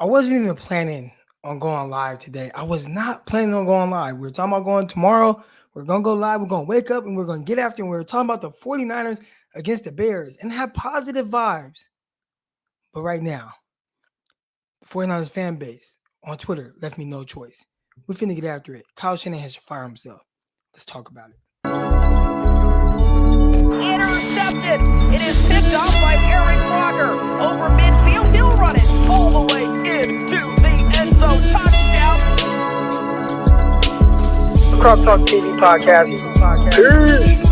I wasn't even planning on going live today. I was not planning on going live. We were talking about going tomorrow. We're going to go live. We're going to wake up and we're going to get after. And we were talking about the 49ers against the Bears and have positive vibes. But right now, the 49ers fan base on Twitter left me no choice. We're finna get after it. Kyle Shanahan should fire himself. Let's talk about it. Intercepted. It is picked off by Aaron Crocker. Over midfield, he'll run it all the way into the end zone. Touchdown. Cross Talk TV podcast. Peace.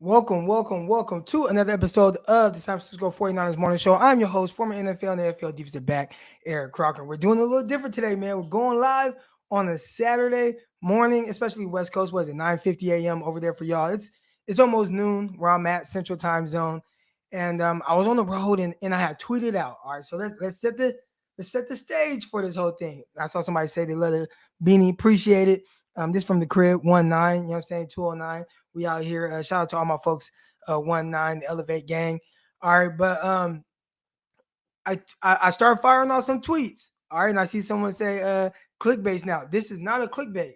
Welcome to another episode of the San Francisco 49ers Morning Show. I'm your host, former NFL and NFL defensive back, Eric Crocker. We're doing a little different today, man. We're going live on a Saturday morning, especially West Coast. Was it 9:50 a.m. over there for y'all? It's almost noon where I'm at, Central Time Zone. And I was on the road and I had tweeted out. All right, so let's set the stage for this whole thing. I saw somebody say they love the beanie, appreciate it. This from the crib, 19, you know what I'm saying, 209. We out here. Shout out to all my folks, 19, the Elevate gang. All right, but I started firing off some tweets. All right, and I see someone say clickbait now. This is not a clickbait.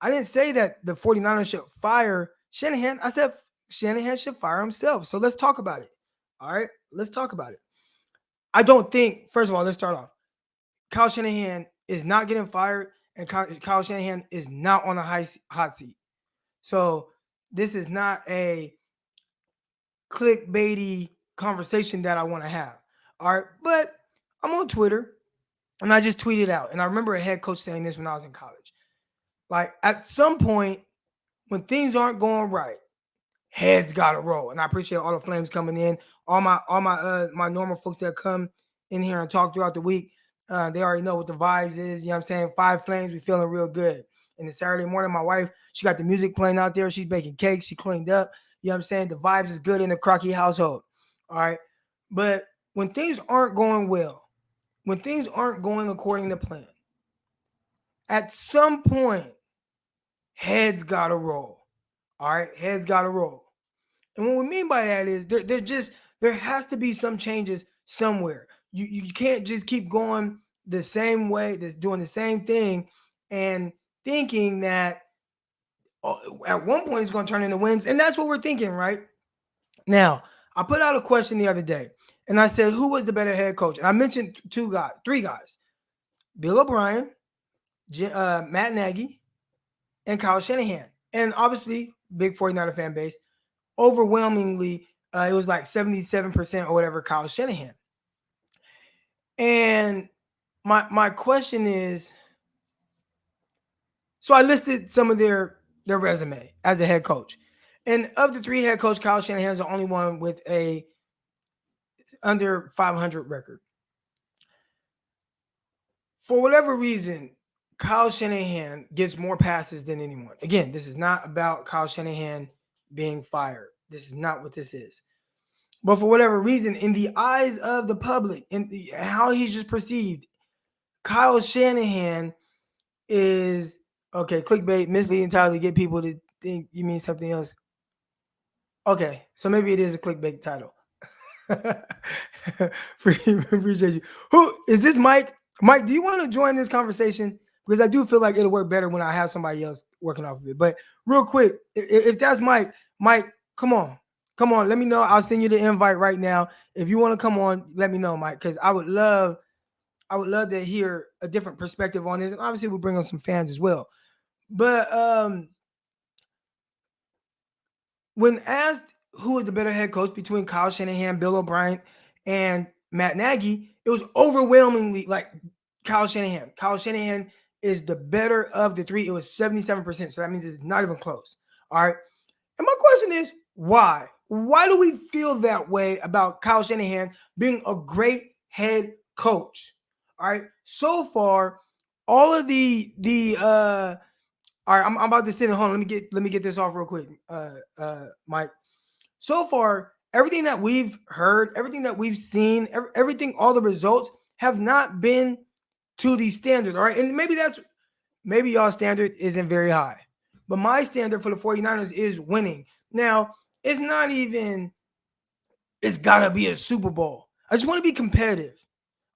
I didn't say that the 49ers should fire Shanahan. I said Shanahan should fire himself. So let's talk about it. All right, let's talk about it. I don't think, first of all, let's start off. Kyle Shanahan is not getting fired, and Kyle Shanahan is not on a hot seat. So this is not a clickbaity conversation that I want to have. All right, but I'm on Twitter, and I just tweeted out, and I remember a head coach saying this when I was in college. Like, at some point, when things aren't going right, heads gotta roll. And I appreciate all the flames coming in, all my normal folks that come in here and talk throughout the week. They already know what the vibes is. You know what I'm saying? 5 flames, we feeling real good. And the Saturday morning, my wife, she got the music playing out there. She's baking cakes. She cleaned up. You know what I'm saying? The vibes is good in the Crocky household. All right. But when things aren't going well, when things aren't going according to plan, at some point, heads gotta roll. All right. Heads gotta roll. And what we mean by that is there has to be some changes somewhere. You can't just keep going the same way, that's doing the same thing and thinking that at one point it's going to turn into wins. And that's what we're thinking right now. I put out a question the other day and I said, who was the better head coach? And I mentioned 3 guys, Bill O'Brien, Matt Nagy, and Kyle Shanahan. And obviously, big 49er fan base, overwhelmingly, it was like 77% or whatever, Kyle Shanahan. And my question is, so I listed some of their resume as a head coach. And of the 3 head coach, Kyle Shanahan is the only one with a under 500 record. For whatever reason, Kyle Shanahan gets more passes than anyone. Again, this is not about Kyle Shanahan being fired. This is not what this is. But for whatever reason, in the eyes of the public, how he's just perceived, Kyle Shanahan is, okay, clickbait, misleading entirely, get people to think you mean something else. Okay, so maybe it is a clickbait title. Appreciate you. Who is this, Mike? Mike, do you want to join this conversation? Because I do feel like it'll work better when I have somebody else working off of it. But real quick, if that's Mike, come on. Come on, let me know. I'll send you the invite right now. If you want to come on, let me know, Mike, because I would love to hear a different perspective on this. And obviously we'll bring on some fans as well. But when asked who was the better head coach between Kyle Shanahan, Bill O'Brien, and Matt Nagy, it was overwhelmingly like Kyle Shanahan. Kyle Shanahan is the better of the 3. It was 77%. So that means it's not even close. All right. And my question is, why? Why do we feel that way about Kyle Shanahan being a great head coach? All right. So far, all of all right, I'm about to sit at home. Let me get this off real quick, Mike. So far, everything that we've heard, everything that we've seen, everything, all the results have not been to the standard. All right. And maybe y'all standard isn't very high. But my standard for the 49ers is winning. Now, it's not even, it's got to be a Super Bowl. I just want to be competitive.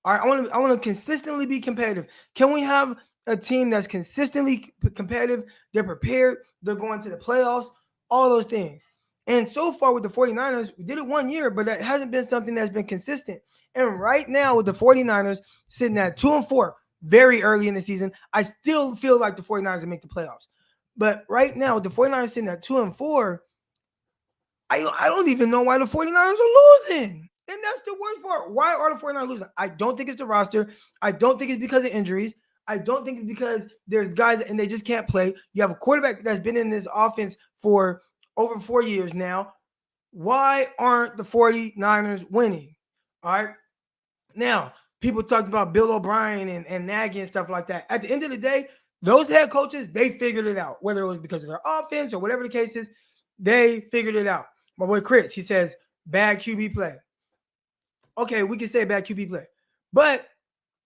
All right, I want to consistently be competitive. Can we have a team that's consistently competitive? They're prepared. They're going to the playoffs. All those things. And so far with the 49ers, we did it 1 year, but that hasn't been something that's been consistent. And right now with the 49ers sitting at 2-4 very early in the season, I still feel like the 49ers will make the playoffs. But right now with the 49ers sitting at 2-4, I don't even know why the 49ers are losing. And that's the worst part. Why are the 49ers losing? I don't think it's the roster. I don't think it's because of injuries. I don't think it's because there's guys and they just can't play. You have a quarterback that's been in this offense for over 4 years now. Why aren't the 49ers winning? All right. Now, people talked about Bill O'Brien and Nagy and stuff like that. At the end of the day, those head coaches, they figured it out. Whether it was because of their offense or whatever the case is, they figured it out. My boy Chris, he says, bad QB play. Okay, we can say bad QB play. But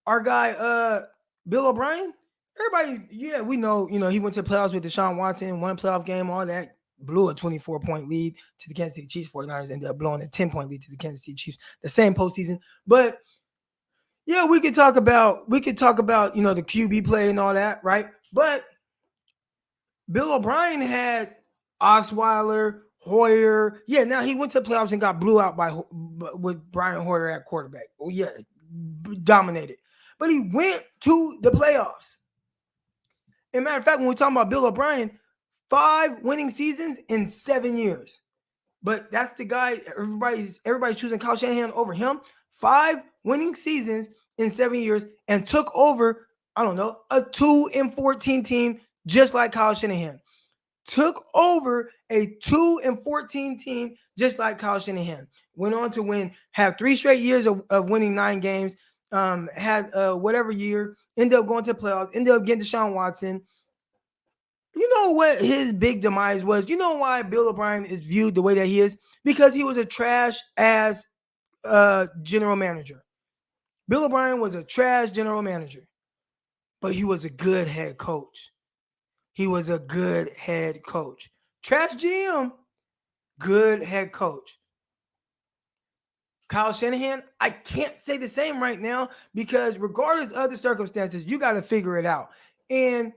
our guy, Bill O'Brien, everybody, yeah, we know, he went to the playoffs with Deshaun Watson, won a playoff game, all that, blew a 24-point lead to the Kansas City Chiefs. 49ers ended up blowing a 10-point lead to the Kansas City Chiefs, the same postseason. But yeah, we could talk about, the QB play and all that, right? But Bill O'Brien had Osweiler, Hoyer. Yeah, now he went to the playoffs and got blew out with Brian Hoyer at quarterback. Oh yeah, dominated. But he went to the playoffs. As a matter of fact, when we're talking about Bill O'Brien, 5 winning seasons in 7 years. But that's the guy, everybody's choosing Kyle Shanahan over him. 5 winning seasons in 7 years and took over, I don't know, a 2-14 team just like Kyle Shanahan. Took over a 2-14 team just like Kyle Shanahan. Went on to win, have 3 straight years of winning 9 games. Had whatever year, ended up going to the playoffs, ended up getting Deshaun Watson. You know what his big demise was? You know why Bill O'Brien is viewed the way that he is? Because he was a trash ass general manager. Bill O'Brien was a trash general manager, but he was a good head coach. He was a good head coach. Trash GM, good head coach. Kyle Shanahan, I can't say the same right now because regardless of the circumstances, you got to figure it out. And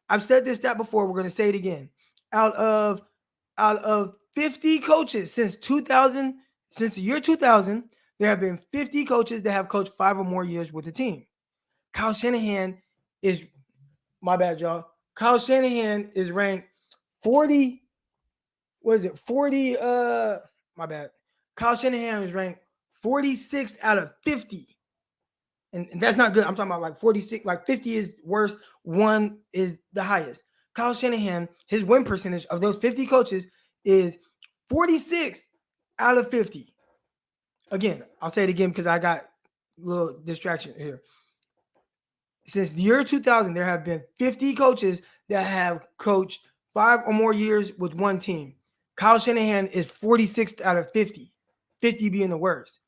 I've said this, that before. We're going to say it again. Out of 50 coaches since the year 2000, there have been 50 coaches that have coached 5 or more years with the team. Kyle Shanahan is, my bad, y'all. Kyle Shanahan is ranked 40. What is it? 40. My bad. Kyle Shanahan is ranked 46th out of 50. And that's not good. I'm talking about like 46, like 50 is worse. 1 is the highest. Kyle Shanahan, his win percentage of those 50 coaches is 46 out of 50. Again, I'll say it again because I got a little distraction here. Since the year 2000, there have been 50 coaches that have coached 5 or more years with one team. Kyle Shanahan is 46th out of 50, 50 being the worst.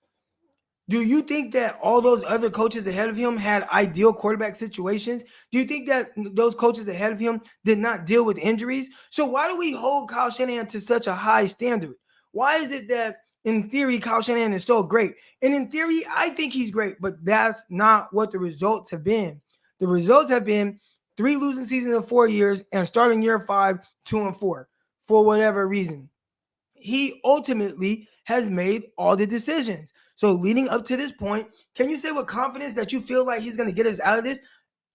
Do you think that all those other coaches ahead of him had ideal quarterback situations? Do you think that those coaches ahead of him did not deal with injuries? So why do we hold Kyle Shanahan to such a high standard? Why is it that in theory, Kyle Shanahan is so great? And in theory, I think he's great, but that's not what the results have been. The results have been 3 losing seasons in 4 years and starting year 5, 2-4 for whatever reason. He ultimately has made all the decisions. So leading up to this point, can you say with confidence that you feel like he's going to get us out of this?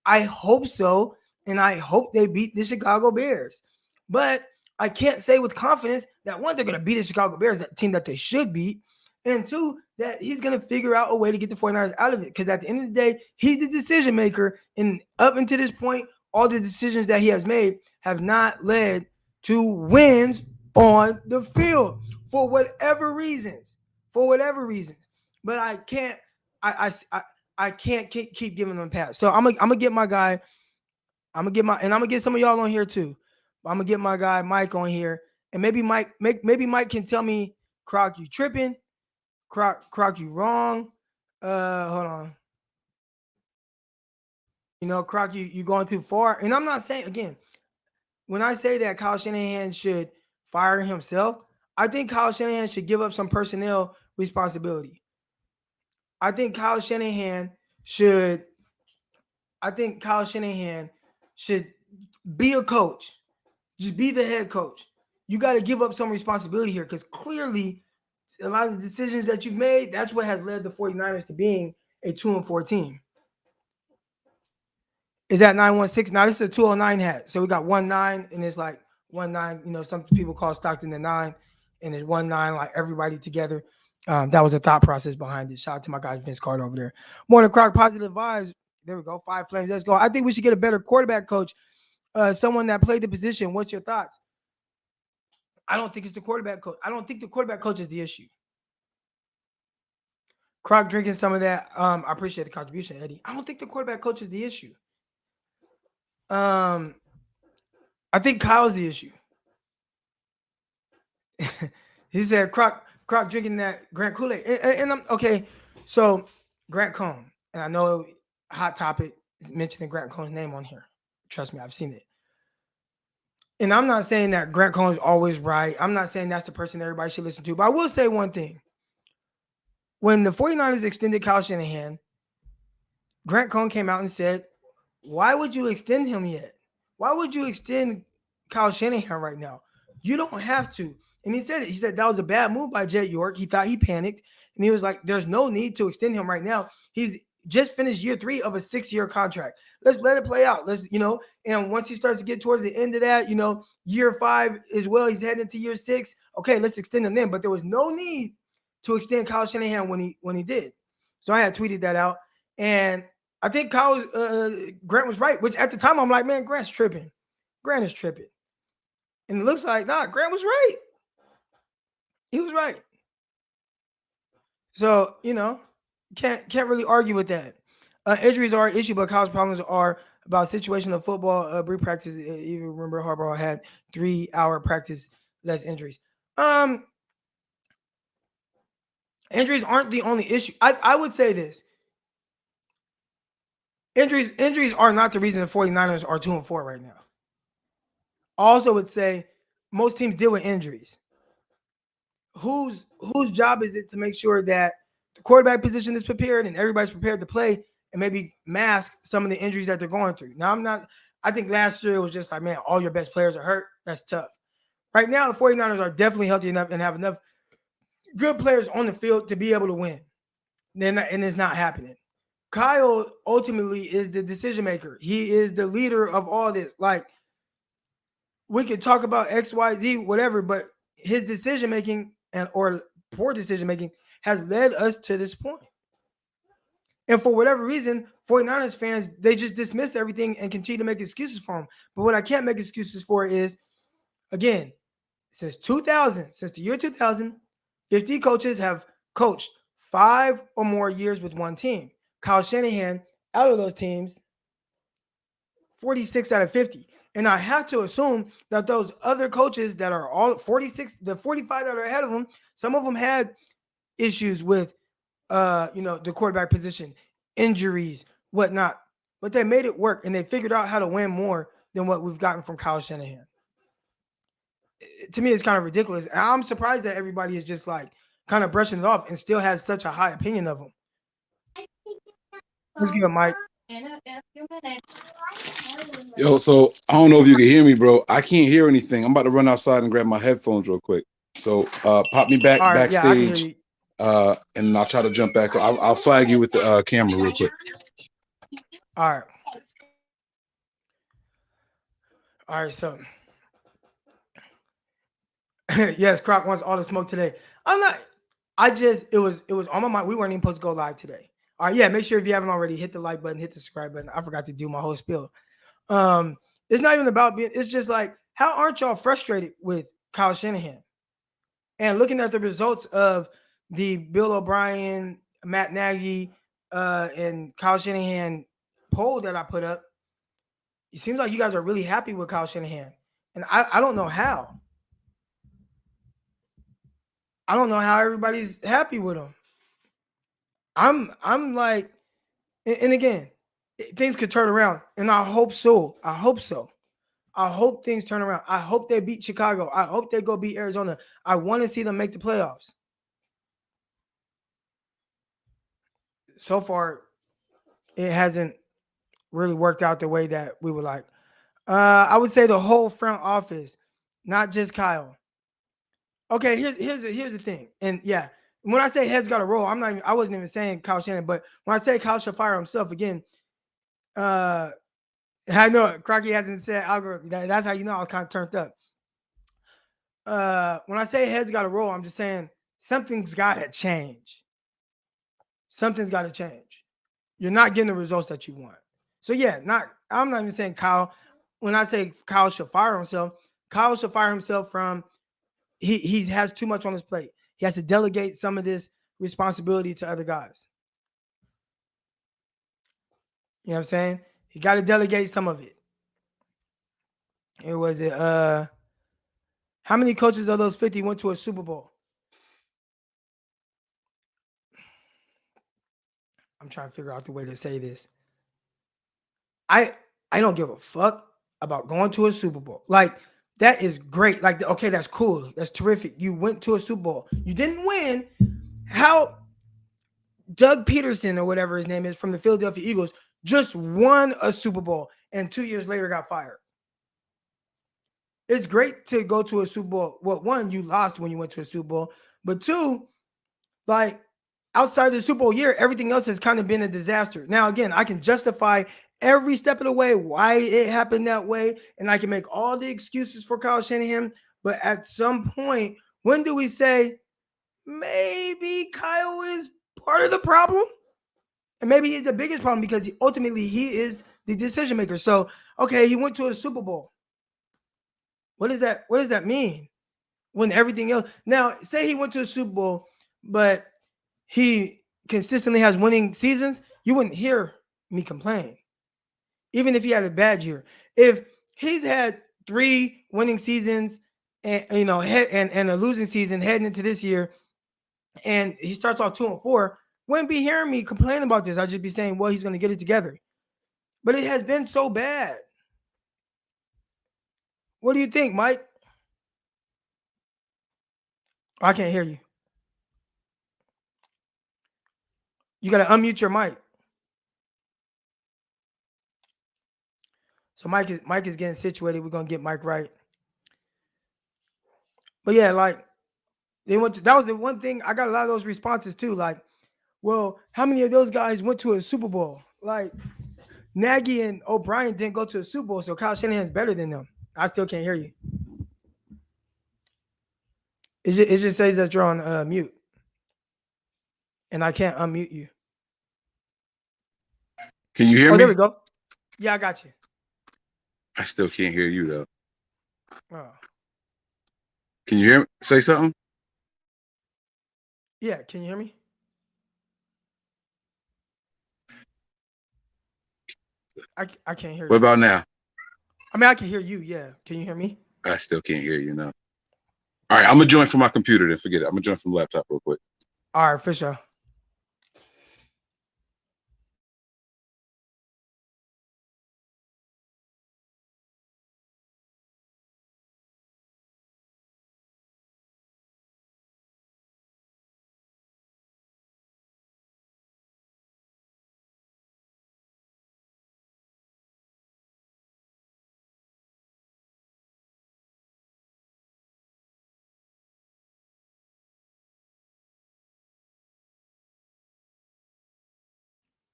I hope so. And I hope they beat the Chicago Bears. But I can't say with confidence that 1, they're going to beat the Chicago Bears, that team that they should beat. And 2, that he's going to figure out a way to get the 49ers out of it. Because at the end of the day, he's the decision maker. And up until this point, all the decisions that he has made have not led to wins on the field for whatever reasons. But I can't keep giving them a pass. So I'm gonna get my guy. I'm gonna get some of y'all on here too. But I'm gonna get my guy Mike on here, and maybe Mike can tell me, Croc, you tripping? Croc, you wrong? Hold on. Croc, you going too far. And I'm not saying, again, when I say that Kyle Shanahan should fire himself, I think Kyle Shanahan should give up some personnel responsibility. I think Kyle Shanahan should. I think Kyle Shanahan should be a coach. Just be the head coach. You got to give up some responsibility here because clearly a lot of the decisions that you've made, that's what has led the 49ers to being a 2-4 team. Is that 916? Now, this is a 209 hat. So we got 1-9, and it's like 1-9. You know, some people call Stockton the 9, and it's 1-9, like everybody together. That was a thought process behind it. Shout out to my guy Vince Carter over there. Morning Croc, positive vibes. There we go. 5 flames. Let's go. I think we should get a better quarterback coach, someone that played the position. What's your thoughts? I don't think it's the quarterback coach. I don't think the quarterback coach is the issue. Croc drinking some of that. I appreciate the contribution, Eddie. I don't think the quarterback coach is the issue. I think Kyle's the issue. He said Croc drinking that Grant Kool-Aid. And I'm okay. So Grant Cohn, and I know Hot Topic is mentioning Grant Cohn's name on here. Trust me, I've seen it. And I'm not saying that Grant Cohn is always right. I'm not saying that's the person everybody should listen to. But I will say one thing. When the 49ers extended Kyle Shanahan, Grant Cohn came out and said, why would you extend him yet? Why would you extend Kyle Shanahan right now? You don't have to. And he said it. He said that was a bad move by Jet York. He thought he panicked. And he was like, there's no need to extend him right now. He's just finished year 3 of a 6-year contract. Let's let it play out. Let's, and once he starts to get towards the end of that, year 5 as well, he's heading into year 6. Okay, let's extend him then. But there was no need to extend Kyle Shanahan when he did. So I had tweeted that out. And I think Grant was right, which at the time I'm like, man, Grant's tripping. Grant is tripping. And it looks like, Grant was right. He was right. So, can't really argue with that. Injuries are an issue, but Kyle's problems are about situational football, brief practice. You remember Harbaugh had 3-hour practice, less injuries. Injuries aren't the only issue. I would say this. Injuries are not the reason the 49ers are 2-4 right now. I also would say most teams deal with injuries. Whose job is it to make sure that the quarterback position is prepared and everybody's prepared to play and maybe mask some of the injuries that they're going through? Now, I think last year it was just like, man, all your best players are hurt. That's tough. Right now, the 49ers are definitely healthy enough and have enough good players on the field to be able to win. And it's not happening. Kyle ultimately is the decision maker. He is the leader of all this. Like, we could talk about X, Y, Z, whatever, but his decision making or poor decision making has led us to this point. And for whatever reason, 49ers fans, they just dismiss everything and continue to make excuses for him. But what I can't make excuses for is, again, since the year 2000, 50 coaches have coached 5 or more years with one team. Kyle Shanahan, out of those teams, 46 out of 50. And I have to assume that those other coaches that are all 46, the 45 that are ahead of them, some of them had issues with, the quarterback position, injuries, whatnot. But they made it work, and they figured out how to win more than what we've gotten from Kyle Shanahan. To me, it's kind of ridiculous. And I'm surprised that everybody is just like kind of brushing it off and still has such a high opinion of him. Let's give it, Mike. Yo, so I don't know if you can hear me, bro. I can't hear anything. I'm about to run outside and grab my headphones real quick. So pop me back backstage, yeah, I can hear you. And I'll try to jump back. I'll flag you with the camera real quick. All right, so yes, Croc wants all the smoke today. It was on my mind. We weren't even supposed to go live today. All right, yeah, make sure if you haven't already, hit the like button, hit the subscribe button. I forgot to do my whole spiel. It's not even about it's just like, how aren't y'all frustrated with Kyle Shanahan? And looking at the results of the Bill O'Brien, Matt Nagy, and Kyle Shanahan poll that I put up, it seems like you guys are really happy with Kyle Shanahan. And I don't know how. I don't know how everybody's happy with him. I'm like, and again, things could turn around, and I hope so. I I hope things turn around. I hope they beat Chicago. I hope they go beat Arizona. I want to see them make the playoffs. So far, it hasn't really worked out the way that we would like. I would say the whole front office, not just Kyle. Okay, here's the thing. And yeah, when I say heads got to roll, I wasn't even saying Kyle Shanahan, but when I say Kyle should fire himself again, I know Crocky hasn't said algorithm. That's how you know I was kind of turned up. When I say heads got to roll, I'm just saying something's got to change. Something's got to change. You're not getting the results that you want. So yeah, I'm not even saying Kyle. When I say Kyle should fire himself, Kyle should fire himself from he has too much on his plate. He has to delegate some of this responsibility to other guys. You know what I'm saying? He got to delegate some of it. How many coaches of those 50 went to a Super Bowl? I'm trying to figure out the way to say this. I don't give a fuck about going to a Super Bowl. Like, that is great. Like, okay, that's cool. That's terrific. You went to a Super Bowl. You didn't win. How Doug Peterson or whatever his name is from the Philadelphia Eagles just won a Super Bowl and 2 years later got fired. It's great to go to a Super Bowl. Well, one, you lost when you went to a Super Bowl. But two, like, outside of the Super Bowl year, everything else has kind of been a disaster. Now, again, I can justify every step of the way why it happened that way, and I can make all the excuses for Kyle Shanahan. But at some point, when do we say maybe Kyle is part of the problem? And maybe he's the biggest problem because ultimately he is the decision maker. So, okay, he went to a Super Bowl. What does that mean? When everything else, now say he went to a Super Bowl, but he consistently has winning seasons, you wouldn't hear me complain. Even if he had a bad year. If he's had 3 winning seasons and and a losing season heading into this year, and he starts off 2-4, wouldn't be hearing me complain about this. I'd just be saying, well, he's going to get it together. But it has been so bad. What do you think, Mike? I can't hear you. You got to unmute your mic. So Mike is getting situated. We're going to get Mike right. But yeah, like, that was the one thing. I got a lot of those responses too. Like, well, how many of those guys went to a Super Bowl? Like, Nagy and O'Brien didn't go to a Super Bowl, so Kyle Shanahan's better than them. I still can't hear you. It just says that you're on mute. And I can't unmute you. Can you hear me? There we go. Yeah, I got you. I still can't hear you, though. Oh. Can you hear me? Say something? Yeah, can you hear me? I can't hear you. What about now? I mean, I can hear you, yeah. Can you hear me? I still can't hear you now. All right, I'm going to join from my computer, then forget it. I'm going to join from the laptop real quick. All right, for sure.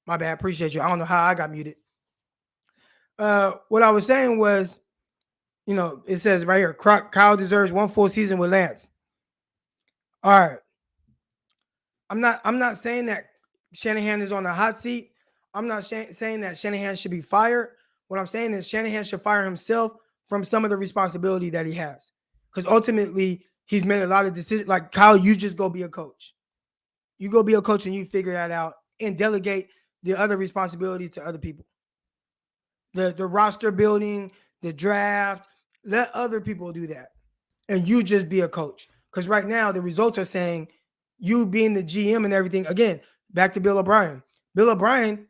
My bad. Appreciate you. I don't know how I got muted. What I was saying was, it says right here, Kyle deserves 1 full season with Lance. All right. I'm not saying that Shanahan is on the hot seat. I'm not saying that Shanahan should be fired. What I'm saying is Shanahan should fire himself from some of the responsibility that he has. Because ultimately, he's made a lot of decisions. Like, Kyle, you just go be a coach. You go be a coach and you figure that out and delegate the other responsibilities to other people. The roster building, the draft, let other people do that. And you just be a coach. Because right now, the results are saying you being the GM and everything. Again, back to Bill O'Brien. Bill O'Brien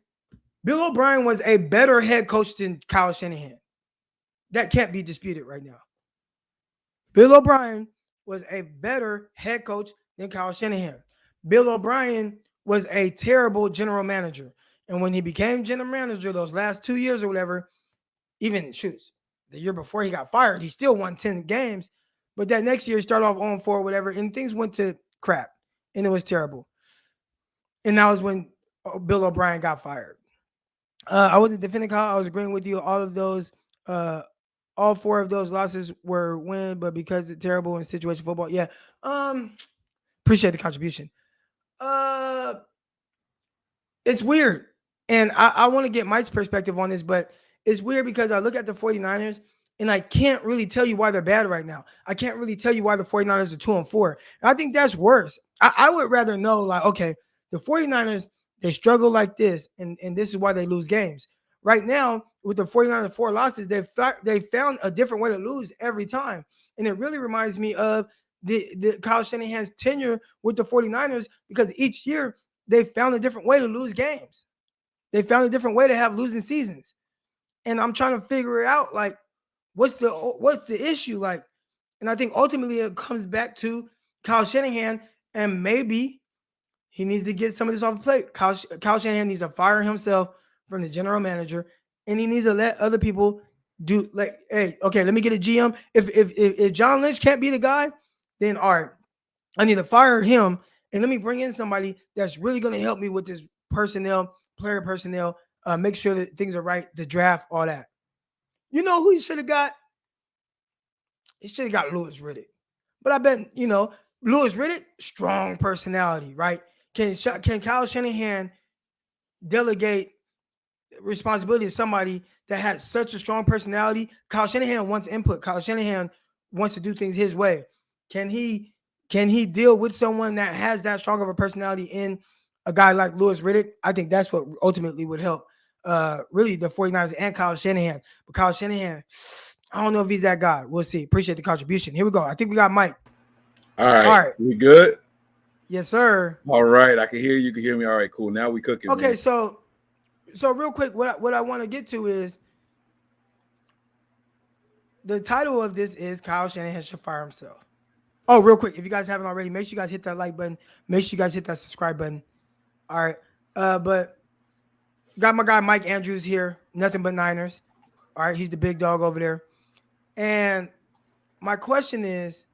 was a better head coach than Kyle Shanahan. that can't be disputed right now. Bill O'Brien was a better head coach than Kyle Shanahan. Bill O'Brien was a terrible general manager. And when he became general manager those last 2 years or whatever, even the year before he got fired, he still won 10 games. But that next year, he started off 0-4 or whatever, and things went to crap. And it was terrible. And that was when Bill O'Brien got fired. I wasn't defending Kyle. I was agreeing with you. All 4 of those losses were win, but because it's terrible in situation football. Yeah. Appreciate the contribution. It's weird. And I want to get Mike's perspective on this, but it's weird because I look at the 49ers and I can't really tell you why they're bad right now. I can't really tell you why the 49ers are 2-4. And I think that's worse. I would rather know, like, okay, the 49ers, they struggle like this, and this is why they lose games. Right now, with the 49ers 4 losses, they found a different way to lose every time. And it really reminds me of the Kyle Shanahan's tenure with the 49ers, because each year they found a different way to lose games. They found a different way to have losing seasons. And I'm trying to figure it out, like, what's the issue? Like, and I think ultimately it comes back to Kyle Shanahan, and maybe he needs to get some of this off the plate. Kyle Shanahan needs to fire himself from the general manager, and he needs to let other people do, like, hey, okay, let me get a GM. If John Lynch can't be the guy, then all right, I need to fire him, and let me bring in somebody that's really going to help me with this player personnel, make sure that things are right, the draft, all that. You know who he should have got? He should have got Louis Riddick. But I bet, Louis Riddick, strong personality, right? Can Kyle Shanahan delegate responsibility to somebody that has such a strong personality? Kyle Shanahan wants input. Kyle Shanahan wants to do things his way. Can he deal with someone that has that strong of a personality in a guy like Louis Riddick? I think that's what ultimately would help really the 49ers and Kyle Shanahan. But Kyle Shanahan, I don't know if he's that guy. We'll see. Appreciate the contribution. Here we go. I think we got Mike. All right. We good? Yes, sir. All right. I can hear you. You can hear me. All right, cool. Now we cooking. Okay, man. so real quick, what I want to get to is the title of this is Kyle Shanahan should fire himself. Oh, real quick, if you guys haven't already, make sure you guys hit that like button. Make sure you guys hit that subscribe button. All right. But got my guy Mike Andrews here, nothing but Niners. All right, he's the big dog over there. And my question is,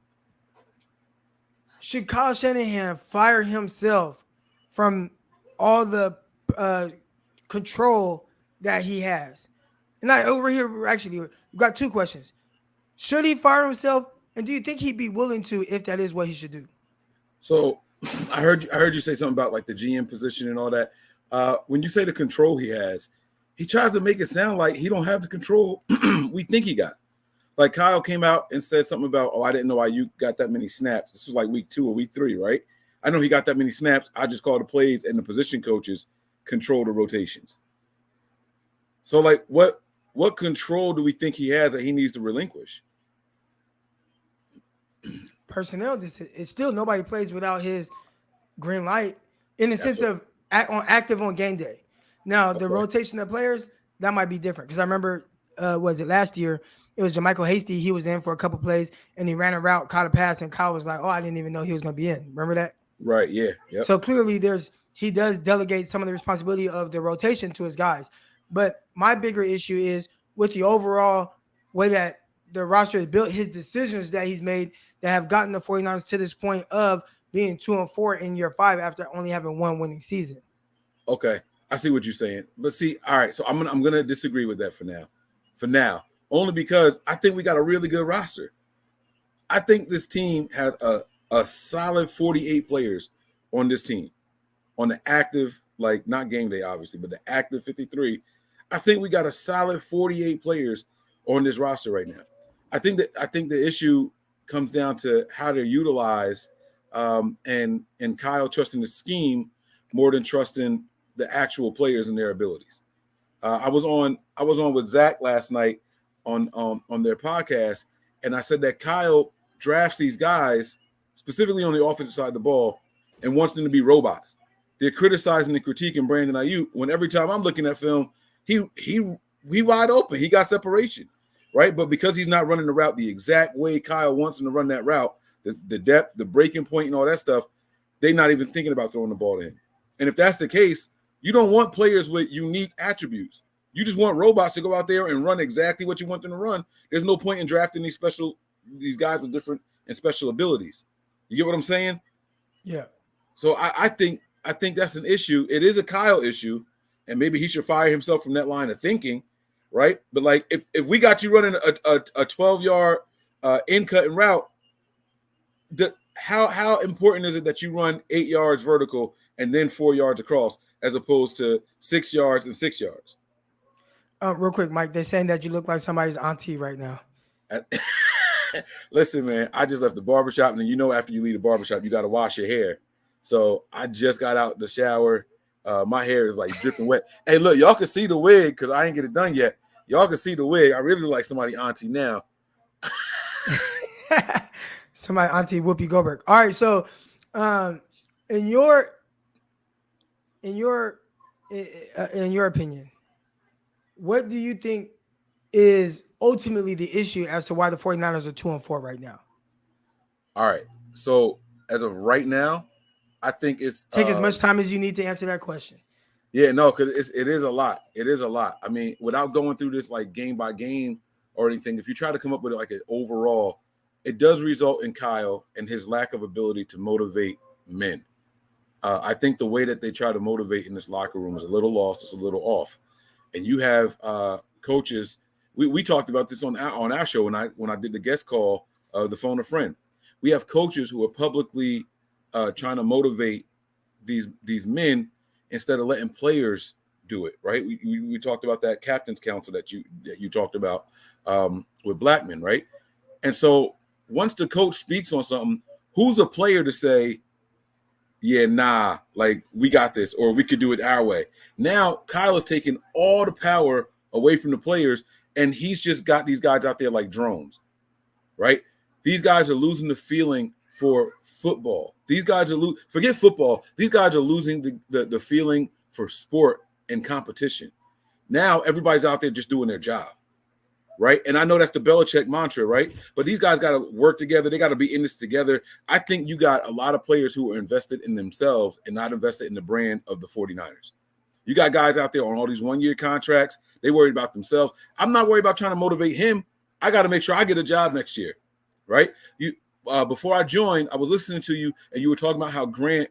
should Kyle Shanahan fire himself from all the control that he has? And over here, we've got 2 questions. Should he fire himself? And do you think he'd be willing to if that is what he should do? So I heard you say something about like the GM position and all that. When you say the control he has, he tries to make it sound like he don't have the control we think he got. Like Kyle came out and said something about, I didn't know why you got that many snaps. This was like week 2 or week 3, right? I know he got that many snaps. I just call the plays and the position coaches control the rotations. So like what control do we think he has that he needs to relinquish? Personnel, it's still nobody plays without his green light in the sense of active on game day. Now, the rotation of players, that might be different because I remember, was it last year? It was JaMychal Hasty. He was in for a couple plays and he ran a route, caught a pass, and Kyle was like, I didn't even know he was going to be in. Remember that? Right, yeah. Yep. So clearly he does delegate some of the responsibility of the rotation to his guys. But my bigger issue is with the overall way that the roster is built, his decisions that he's made that have gotten the 49ers to this point of being 2-4 in year 5 after only having 1 winning season. Okay, I see what you're saying. But see, all right, so I'm gonna disagree with that for now. For now, only because I think we got a really good roster. I think this team has a solid 48 players on this team. On the active, like not game day, obviously, but the active 53. I think we got a solid 48 players on this roster right now. I think the issue comes down to how they're utilized, and Kyle trusting the scheme more than trusting the actual players and their abilities. I was on with Zach last night on their podcast, and I said that Kyle drafts these guys specifically on the offensive side of the ball and wants them to be robots. They're criticizing and critiquing Brandon Ayuk when every time I'm looking at film, he wide open. He got separation. right? But because he's not running the route the exact way Kyle wants him to run that route, the depth, the breaking point, and all that stuff, they're not even thinking about throwing the ball in. And if that's the case, you don't want players with unique attributes. You just want robots to go out there and run exactly what you want them to run. There's no point in drafting these guys with different and special abilities. You get what I'm saying? Yeah. So I think that's an issue. It is a Kyle issue, and maybe he should fire himself from that line of thinking, right? But like if we got you running a 12-yard in cut and route, how important is it that you run 8 yards vertical and then 4 yards across as opposed to 6 yards and 6 yards? Real quick, Mike, they're saying that you look like somebody's auntie right now. Listen, man, I just left the barbershop, and then after you leave the barbershop, you got to wash your hair. So I just got out the shower. My hair is like dripping wet. Hey, look, y'all can see the wig because I ain't get it done yet. Y'all can see the wig. I really look like somebody auntie now. Somebody auntie Whoopi Goldberg. All right, so in your opinion, what do you think is ultimately the issue as to why the 49ers are 2-4 right now? All right. So as of right now, I think it's take as much time as you need to answer that question. Yeah, no, because it is a lot. It is a lot. I mean, without going through this like game by game or anything, if you try to come up with like an overall, it does result in Kyle and his lack of ability to motivate men. I think the way that they try to motivate in this locker room is a little lost. It's a little off. And you have coaches. We talked about this on our show when I did the guest call, the phone a friend. We have coaches who are publicly trying to motivate these men instead of letting players do it. Right? We talked about that captain's council that you talked about with Blackman, right? And so once the coach speaks on something, who's a player to say, yeah, nah, like we got this, or we could do it our way. Now Kyle is taking all the power away from the players, and he's just got these guys out there like drones, right? These guys are losing the feeling for football. These guys are forget football. These guys are losing the feeling for sport and competition. Now everybody's out there just doing their job, right? And I know that's the Belichick mantra, right? But these guys got to work together. They got to be in this together. I think you got a lot of players who are invested in themselves and not invested in the brand of the 49ers. You got guys out there on all these one-year contracts. They worried about themselves. I'm not worried about trying to motivate him. I got to make sure I get a job next year, right? Before I joined, I was listening to you, and you were talking about how Grant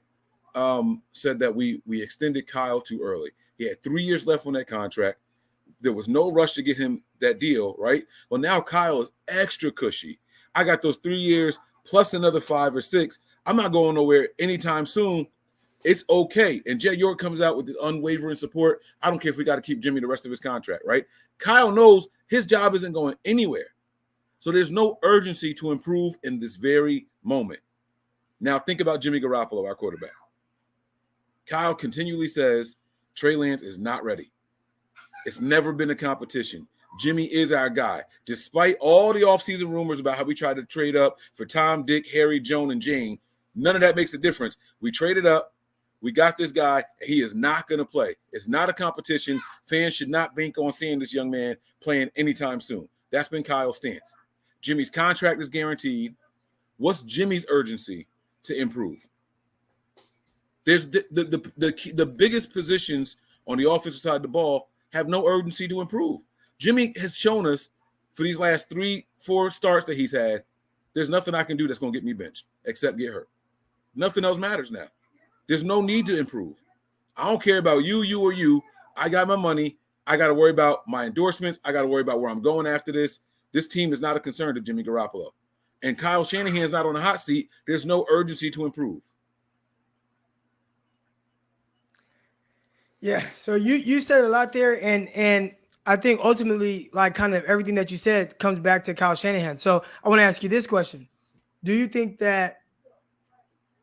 said that we extended Kyle too early. He had 3 years left on that contract. There was no rush to get him that deal, right? Well, now Kyle is extra cushy. I got those 3 years plus another 5 or 6. I'm not going nowhere anytime soon. It's okay. And Jed York comes out with this unwavering support. I don't care if we got to keep Jimmy the rest of his contract, right? Kyle knows his job isn't going anywhere. So there's no urgency to improve in this very moment. Now think about Jimmy Garoppolo, our quarterback. Kyle continually says Trey Lance is not ready. It's never been a competition. Jimmy is our guy. Despite all the offseason rumors about how we tried to trade up for Tom, Dick, Harry, Joan, and Jane, none of that makes a difference. We traded up. We got this guy, and he is not going to play. It's not a competition. Fans should not bank on seeing this young man playing anytime soon. That's been Kyle's stance. Jimmy's contract is guaranteed. What's Jimmy's urgency to improve? There's the biggest positions on the offensive side of the ball have no urgency to improve. Jimmy has shown us for these last 3-4 starts that he's had, there's nothing I can do that's going to get me benched except get hurt. Nothing else matters now. There's no need to improve. I don't care about you, or you. I got my money. I got to worry about my endorsements. I got to worry about where I'm going after this. This team is not a concern to Jimmy Garoppolo. And Kyle Shanahan is not on the hot seat. There's no urgency to improve. Yeah, so you said a lot there, and I think ultimately, like kind of everything that you said comes back to Kyle Shanahan. So I want to ask you this question. Do you think that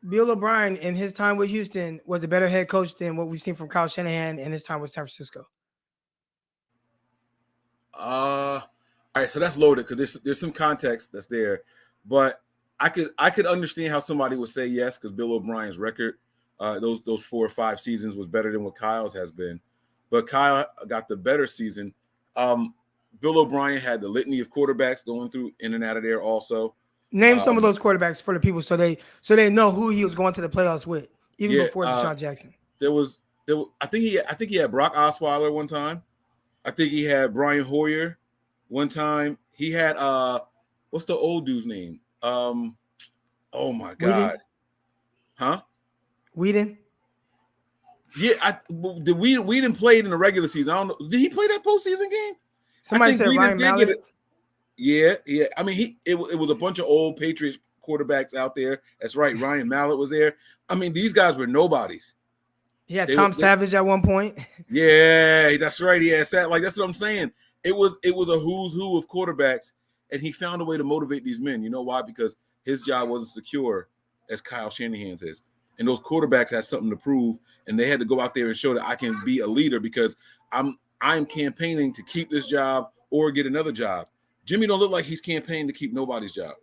Bill O'Brien in his time with Houston was a better head coach than what we've seen from Kyle Shanahan in his time with San Francisco? All right, so that's loaded because there's some context that's there, but I could understand how somebody would say yes because Bill O'Brien's record, those 4 or 5 seasons was better than what Kyle's has been, but Kyle got the better season. Bill O'Brien had the litany of quarterbacks going through in and out of there also. Name some of those quarterbacks for the people so they know who he was going to the playoffs with, even before Deshaun Jackson. I think he had Brock Osweiler one time. I think he had Brian Hoyer one time. He had what's the old dude's name? Oh my God. Whedon? Huh? Whedon? Yeah, Whedon played in the regular season. I don't know. Did he play that postseason game? Somebody said Whedon Ryan Mallett. Yeah. I mean, it was a bunch of old Patriots quarterbacks out there. That's right. Ryan Mallett was there. I mean, these guys were nobodies. Yeah, Tom Savage at one point. Yeah, that's right. He had that's what I'm saying. It was a who's who of quarterbacks, and he found a way to motivate these men. You know why? Because his job wasn't secure as Kyle Shanahan's is. And those quarterbacks had something to prove, and they had to go out there and show that I can be a leader because I'm campaigning to keep this job or get another job. Jimmy don't look like he's campaigning to keep nobody's job.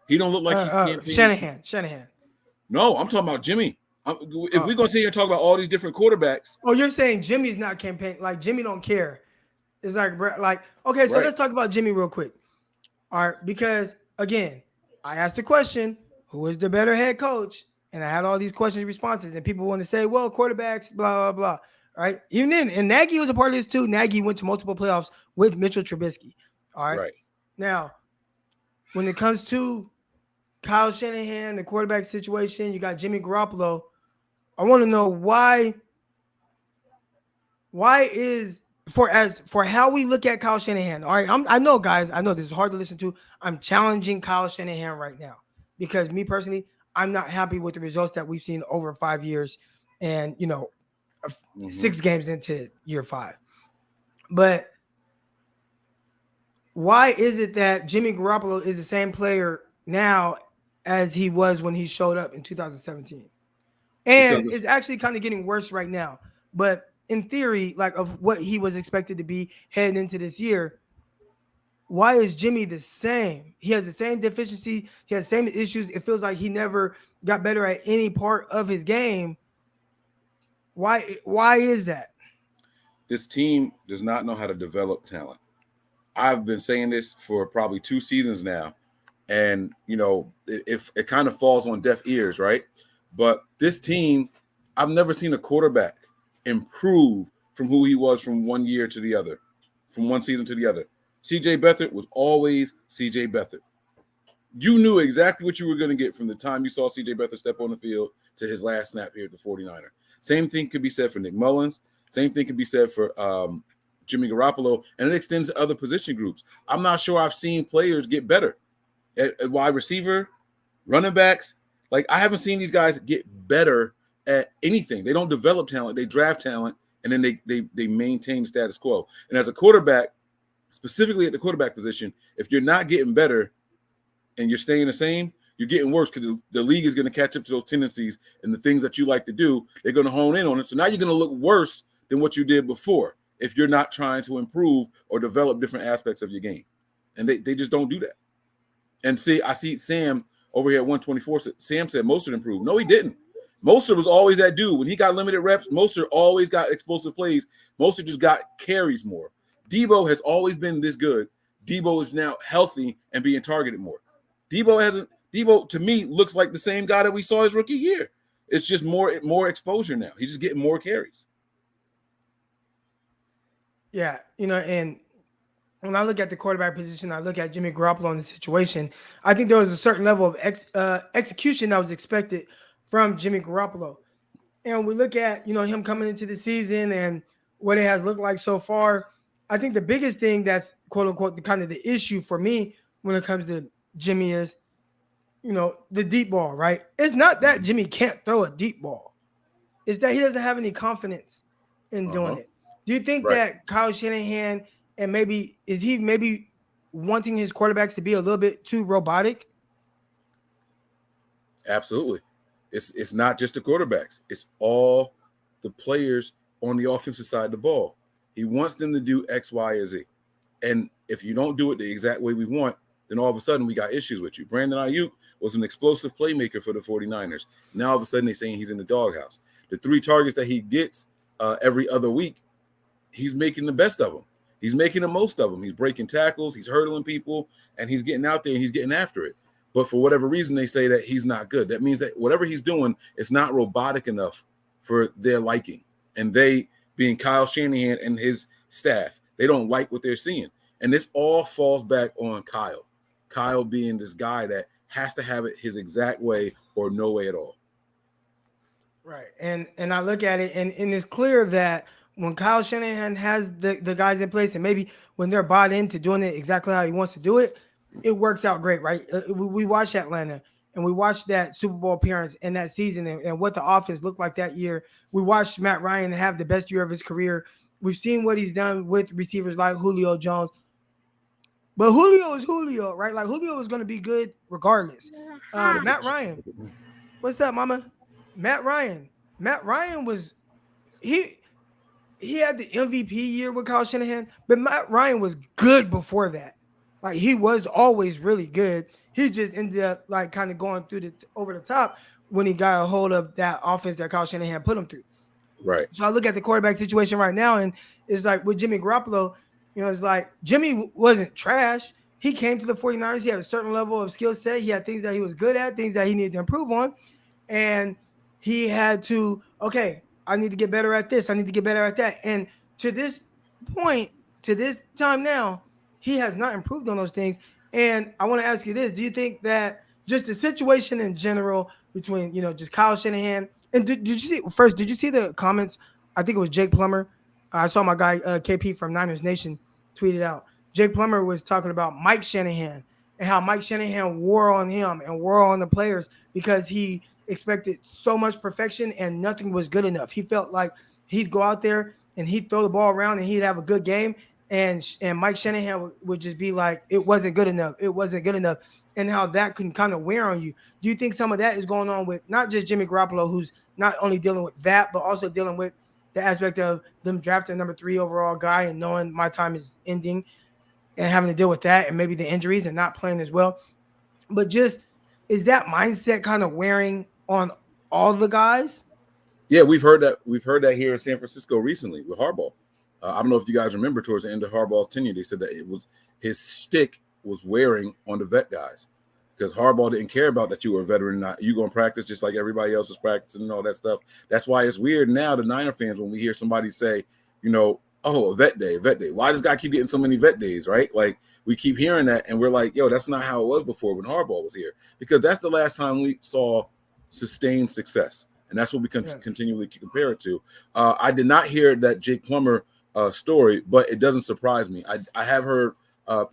He don't look like he's campaigning. Shanahan. No, I'm talking about Jimmy. If we're going to sit here and talk about all these different quarterbacks. Oh, you're saying Jimmy's not campaigning. Like, Jimmy don't care. It's like okay, so let's talk about Jimmy real quick. All right, because, again, I asked the question, who is the better head coach? And I had all these questions and responses, and people want to say, well, quarterbacks, blah, blah, blah. All right. Even then, and Nagy was a part of this too. Nagy went to multiple playoffs with Mitchell Trubisky. All right. Now, when it comes to Kyle Shanahan, the quarterback situation, you got Jimmy Garoppolo. I want to know why is for how we look at Kyle Shanahan. All right. I know, guys, I know this is hard to listen to. I'm challenging Kyle Shanahan right now because me personally, I'm not happy with the results that we've seen over 5 years and, 6 games into year 5. But why is it that Jimmy Garoppolo is the same player now as he was when he showed up in 2017? And it's actually kind of getting worse right now. But in theory, of what he was expected to be heading into this year, why is Jimmy the same? He has the same deficiency. He has the same issues. It feels like he never got better at any part of his game. Why is that? This team does not know how to develop talent. I've been saying this for probably 2 seasons now. And, if it kind of falls on deaf ears, right? But this team, I've never seen a quarterback improve from who he was from one year to the other, from one season to the other. C.J. Beathard was always C.J. Beathard. You knew exactly what you were going to get from the time you saw C.J. Beathard step on the field to his last snap here at the 49er. Same thing could be said for Nick Mullins. Same thing could be said for Jimmy Garoppolo, and it extends to other position groups. I'm not sure I've seen players get better at wide receiver, running backs. I haven't seen these guys get better at anything. They don't develop talent. They draft talent, and then they maintain the status quo. And as a quarterback, specifically at the quarterback position, if you're not getting better and you're staying the same, you're getting worse because the league is going to catch up to those tendencies and the things that you like to do. They're going to hone in on it. So now you're going to look worse than what you did before if you're not trying to improve or develop different aspects of your game. And they just don't do that. And see, I see Sam over here at 124. Sam said Mostert improved. No, he didn't. Mostert was always that dude. When he got limited reps, Mostert always got explosive plays. Mostert just got carries more. Debo has always been this good. Debo is now healthy and being targeted more. Debo, to me, looks like the same guy that we saw his rookie year. It's just more exposure now. He's just getting more carries. Yeah, and when I look at the quarterback position, I look at Jimmy Garoppolo in the situation, I think there was a certain level of execution that was expected from Jimmy Garoppolo. And we look at, him coming into the season and what it has looked like so far. I think the biggest thing that's, quote unquote, the issue for me when it comes to Jimmy is, the deep ball, right? It's not that Jimmy can't throw a deep ball. It's that he doesn't have any confidence in doing it. Do you think that Kyle Shanahan and is he wanting his quarterbacks to be a little bit too robotic? Absolutely. It's not just the quarterbacks. It's all the players on the offensive side of the ball. He wants them to do X, Y, or Z. And if you don't do it the exact way we want, then all of a sudden we got issues with you. Brandon Ayuk was an explosive playmaker for the 49ers. Now all of a sudden they're saying he's in the doghouse. The 3 targets that he gets every other week, he's making the best of them. He's making the most of them. He's breaking tackles, he's hurdling people, and he's getting out there and he's getting after it. But for whatever reason, they say that he's not good. That means that whatever he's doing is not robotic enough for their liking. And they, being Kyle Shanahan and his staff, they don't like what they're seeing. And this all falls back on Kyle. Kyle being this guy that has to have it his exact way or no way at all. Right. And I look at it, and it's clear that when Kyle Shanahan has the guys in place, and maybe when they're bought into doing it exactly how he wants to do it, it works out great, right? We watched Atlanta, and we watched that Super Bowl appearance in that season and what the offense looked like that year. We watched Matt Ryan have the best year of his career. We've seen what he's done with receivers like Julio Jones. But Julio is Julio, right? Like, Julio is going to be good regardless. Matt Ryan. What's up, mama? Matt Ryan was he had the MVP year with Kyle Shanahan, but Matt Ryan was good before that. Like, he was always really good. He just ended up like kind of going through over the top when he got a hold of that offense that Kyle Shanahan put him through. Right. So I look at the quarterback situation right now, and it's like with Jimmy Garoppolo, it's like Jimmy wasn't trash. He came to the 49ers. He had a certain level of skill set. He had things that he was good at, things that he needed to improve on. And he had to, okay, I need to get better at this. I need to get better at that. And to this point, to this time now, he has not improved on those things. And I want to ask you this. Do you think that just the situation in general between, just Kyle Shanahan, and did you see the comments? I think it was Jake Plummer. I saw my guy KP from Niners Nation tweeted out. Jake Plummer was talking about Mike Shanahan and how Mike Shanahan wore on him and wore on the players because he expected so much perfection and nothing was good enough. He felt like he'd go out there and he'd throw the ball around and he'd have a good game, and Mike Shanahan would just be like, it wasn't good enough. It wasn't good enough. And how that can kind of wear on you. Do you think some of that is going on with not just Jimmy Garoppolo, who's not only dealing with that, but also dealing with the aspect of them drafting number 3 overall guy and knowing my time is ending and having to deal with that and maybe the injuries and not playing as well? But just, is that mindset kind of wearing on all the guys? Yeah, we've heard that. We've heard that here in San Francisco recently with Harbaugh. I don't know if you guys remember towards the end of Harbaugh's tenure, they said that it was his shtick was wearing on the vet guys because Harbaugh didn't care about that you were a veteran. Not you going to practice just like everybody else is practicing and all that stuff. That's why it's weird now, the Niner fans, when we hear somebody say, oh, a vet day. Why does this guy keep getting so many vet days, right? Like, we keep hearing that, and we're like, yo, that's not how it was before when Harbaugh was here, because that's the last time we saw sustained success, and that's what we continually compare it to. I did not hear that Jake Plummer story, but it doesn't surprise me. I have heard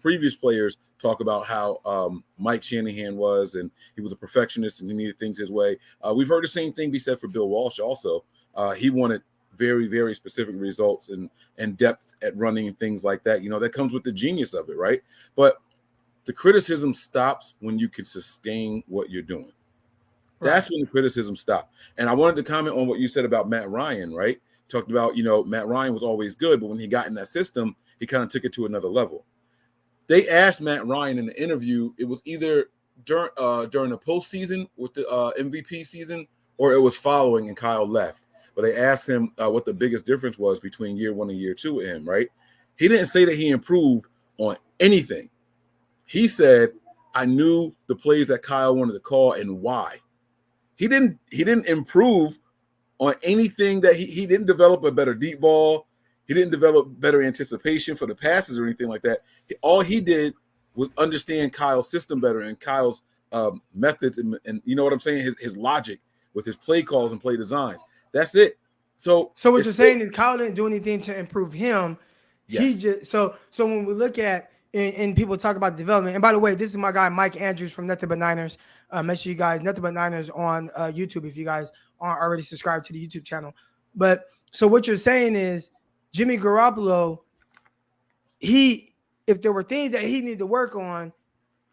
previous players talk about how Mike Shanahan was, and he was a perfectionist and he needed things his way. We've heard the same thing be said for Bill Walsh also. He wanted very, very specific results and depth at running and things like that. That comes with the genius of it, right? But the criticism stops when you can sustain what you're doing. That's when the criticism stops. And I wanted to comment on what you said about Matt Ryan, right? Talked about, Matt Ryan was always good, but when he got in that system, he kind of took it to another level. They asked Matt Ryan in the interview, it was either during the postseason with the MVP season, or it was following and Kyle left. But they asked him what the biggest difference was between year 1 and year 2 with him, right? He didn't say that he improved on anything. He said, I knew the plays that Kyle wanted to call and why. He didn't improve on anything that he didn't develop a better deep ball. He didn't develop better anticipation for the passes or anything like that. All he did was understand Kyle's system better and Kyle's methods and you know what I'm saying, his logic with his play calls and play designs. That's it. So what you're saying is Kyle didn't do anything to improve him. Yes. He just so when we look at and people talk about development. And by the way, this is my guy Mike Andrews from Nothing But Niners. Make sure you guys Nothing But Niners on YouTube if you guys aren't already subscribed to the YouTube channel. But so what you're saying is Jimmy Garoppolo, if there were things that he needed to work on,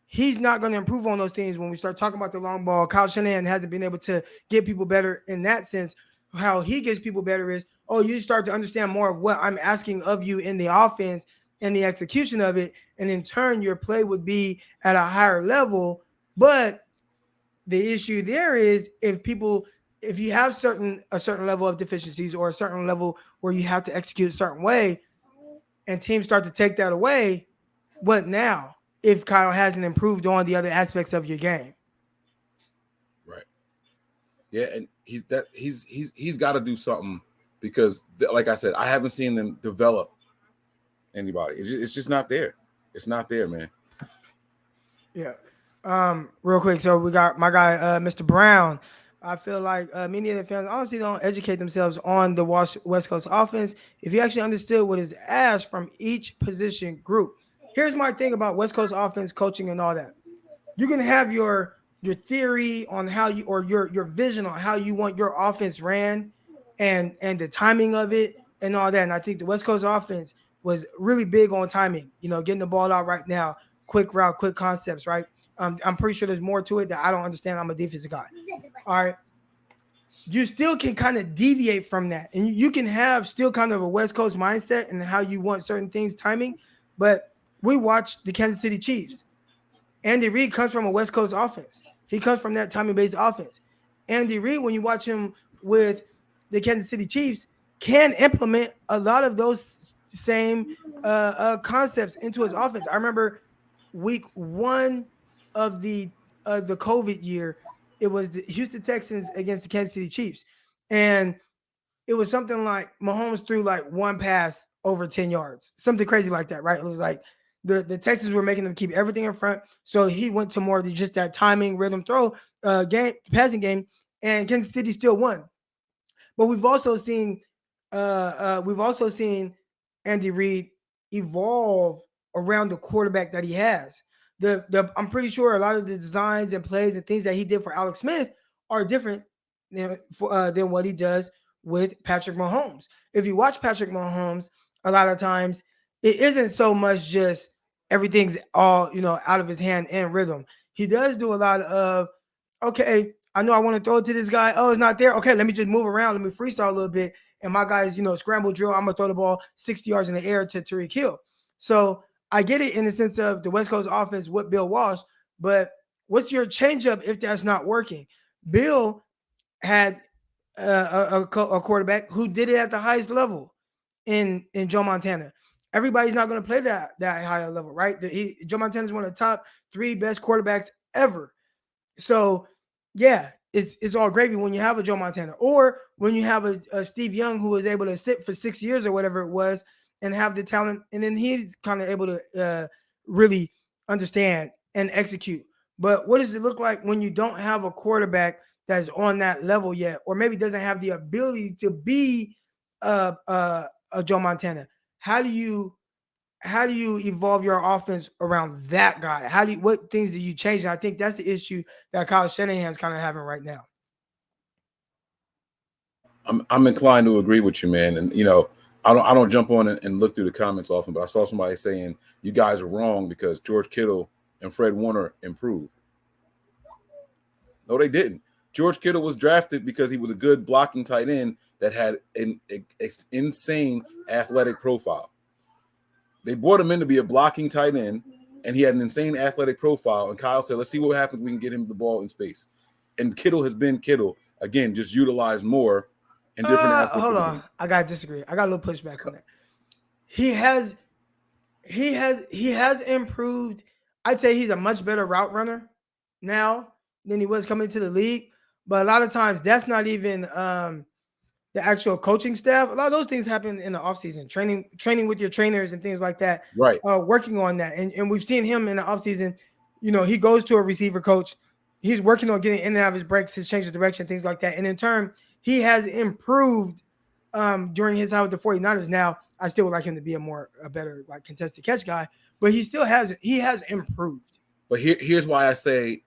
he's not going to improve on those things when we start talking about the long ball. Kyle Shanahan hasn't been able to get people better in that sense. How he gets people better is, you start to understand more of what I'm asking of you in the offense and the execution of it. And in turn, your play would be at a higher level. But the issue there is if you have a certain level of deficiencies or a certain level where you have to execute a certain way, and teams start to take that away, what now if Kyle hasn't improved on the other aspects of your game? Right. Yeah, and he's got to do something because, like I said, I haven't seen them develop anybody. It's just not there. It's not there, man. Yeah. Real quick. So we got my guy, Mr. Brown. I feel like many of the fans honestly don't educate themselves on the West Coast offense. If you actually understood what is asked from each position group. Here's my thing about West Coast offense coaching and all that. You can have your theory on how you, or your vision on how you want your offense ran and the timing of it and all that. And I think the West Coast offense was really big on timing, getting the ball out right now, quick route, quick concepts, right? I'm pretty sure there's more to it that I don't understand. I'm a defensive guy. All right. You still can kind of deviate from that. And you can have still kind of a West Coast mindset and how you want certain things timing. But we watched the Kansas City Chiefs. Andy Reid comes from a West Coast offense. He comes from that timing-based offense. Andy Reid, when you watch him with the Kansas City Chiefs, can implement a lot of those same concepts into his offense. I remember week 1 of the COVID year, it was the Houston Texans against the Kansas City Chiefs. And it was something like Mahomes threw like one pass over 10 yards, something crazy like that, right? It was like the Texans were making them keep everything in front. So he went to more of just that timing, rhythm throw passing game, and Kansas City still won. But we've also seen Andy Reid evolve around the quarterback that he has. I'm pretty sure a lot of the designs and plays and things that he did for Alex Smith are different than what he does with Patrick Mahomes. If you watch Patrick Mahomes, a lot of times it isn't so much just everything's all, out of his hand and rhythm. He does do a lot of, okay, I know I want to throw it to this guy. Oh, it's not there. Okay, let me just move around. Let me freestyle a little bit. And my guys, scramble drill. I'm going to throw the ball 60 yards in the air to Tyreek Hill. So I get it in the sense of the West Coast offense with Bill Walsh, but what's your changeup if that's not working? Bill had a quarterback who did it at the highest level in Joe Montana. Everybody's not going to play that higher level, right? Joe Montana is one of the top 3 best quarterbacks ever. So, yeah, it's all gravy when you have a Joe Montana, or when you have a Steve Young who was able to sit for 6 years or whatever it was and have the talent, and then he's kind of able to really understand and execute. But what does it look like when you don't have a quarterback that's on that level yet, or maybe doesn't have the ability to be a Joe Montana? How do you evolve your offense around that guy? What things do you change? And I think that's the issue that Kyle Shanahan is kind of having right now. I'm inclined to agree with you, man. And I don't jump on and look through the comments often, but I saw somebody saying you guys are wrong because George Kittle and Fred Warner improved. No, they didn't. George Kittle was drafted because he was a good blocking tight end that had an insane athletic profile. They brought him in to be a blocking tight end, and he had an insane athletic profile. And Kyle said, let's see what happens. We can get him the ball in space. And Kittle has been Kittle, again, just utilized more in different aspects. Hold on. I got to disagree. I got a little pushback on that. He has improved. I'd say he's a much better route runner now than he was coming to the league. But a lot of times that's not even the actual coaching staff. A lot of those things happen in the offseason, training with your trainers and things like that. Right. Working on that. And we've seen him in the offseason, he goes to a receiver coach. He's working on getting in and out of his breaks to change the direction, things like that. And in turn, he has improved during his time with the 49ers. Now, I still would like him to be a better like contested catch guy, but he has improved. But here's why I say,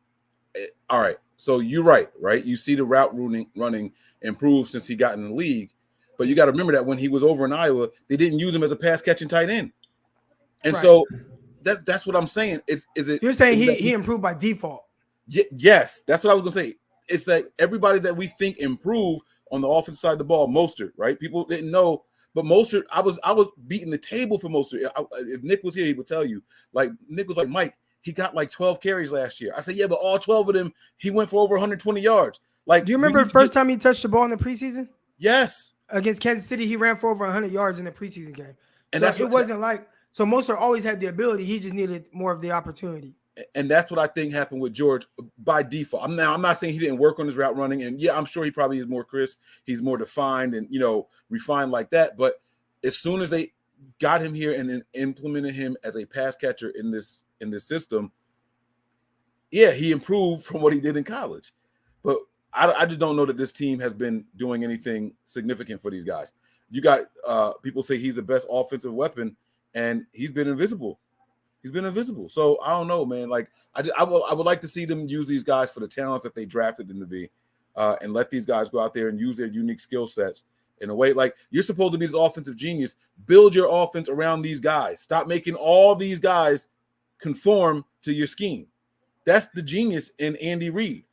all right, so you're right? You see the route running improve since he got in the league, but you got to remember that when he was over in Iowa, they didn't use him as a pass catching tight end, and so that's what I'm saying. You're saying he improved by default? Yes, that's what I was gonna say. It's like everybody that we think improved on the offensive side of the ball, Mostert, right? People didn't know, but Mostert, I was beating the table for Mostert. If Nick was here, he would tell you. Like Nick was like, Mike, he got like 12 carries last year. I said, yeah, but all 12 of them, he went for over 120 yards. Like, do you remember the first time he touched the ball in the preseason? Yes. Against Kansas City, he ran for over 100 yards in the preseason game. And so that's it wasn't like so Mostert always had the ability. He just needed more of the opportunity. And that's what I think happened with George by default. I'm not saying he didn't work on his route running, and yeah, I'm sure he probably is more crisp, he's more defined and refined like that. But as soon as they got him here and then implemented him as a pass catcher in this system, yeah, he improved from what he did in college. But I just don't know that this team has been doing anything significant for these guys. You got people say he's the best offensive weapon, and he's been invisible. He's been invisible. So I don't know, man. Like I would like to see them use these guys for the talents that they drafted them to be, and let these guys go out there and use their unique skill sets in a way. Like you're supposed to be this offensive genius. Build your offense around these guys. Stop making all these guys conform to your scheme. That's the genius in Andy Reid.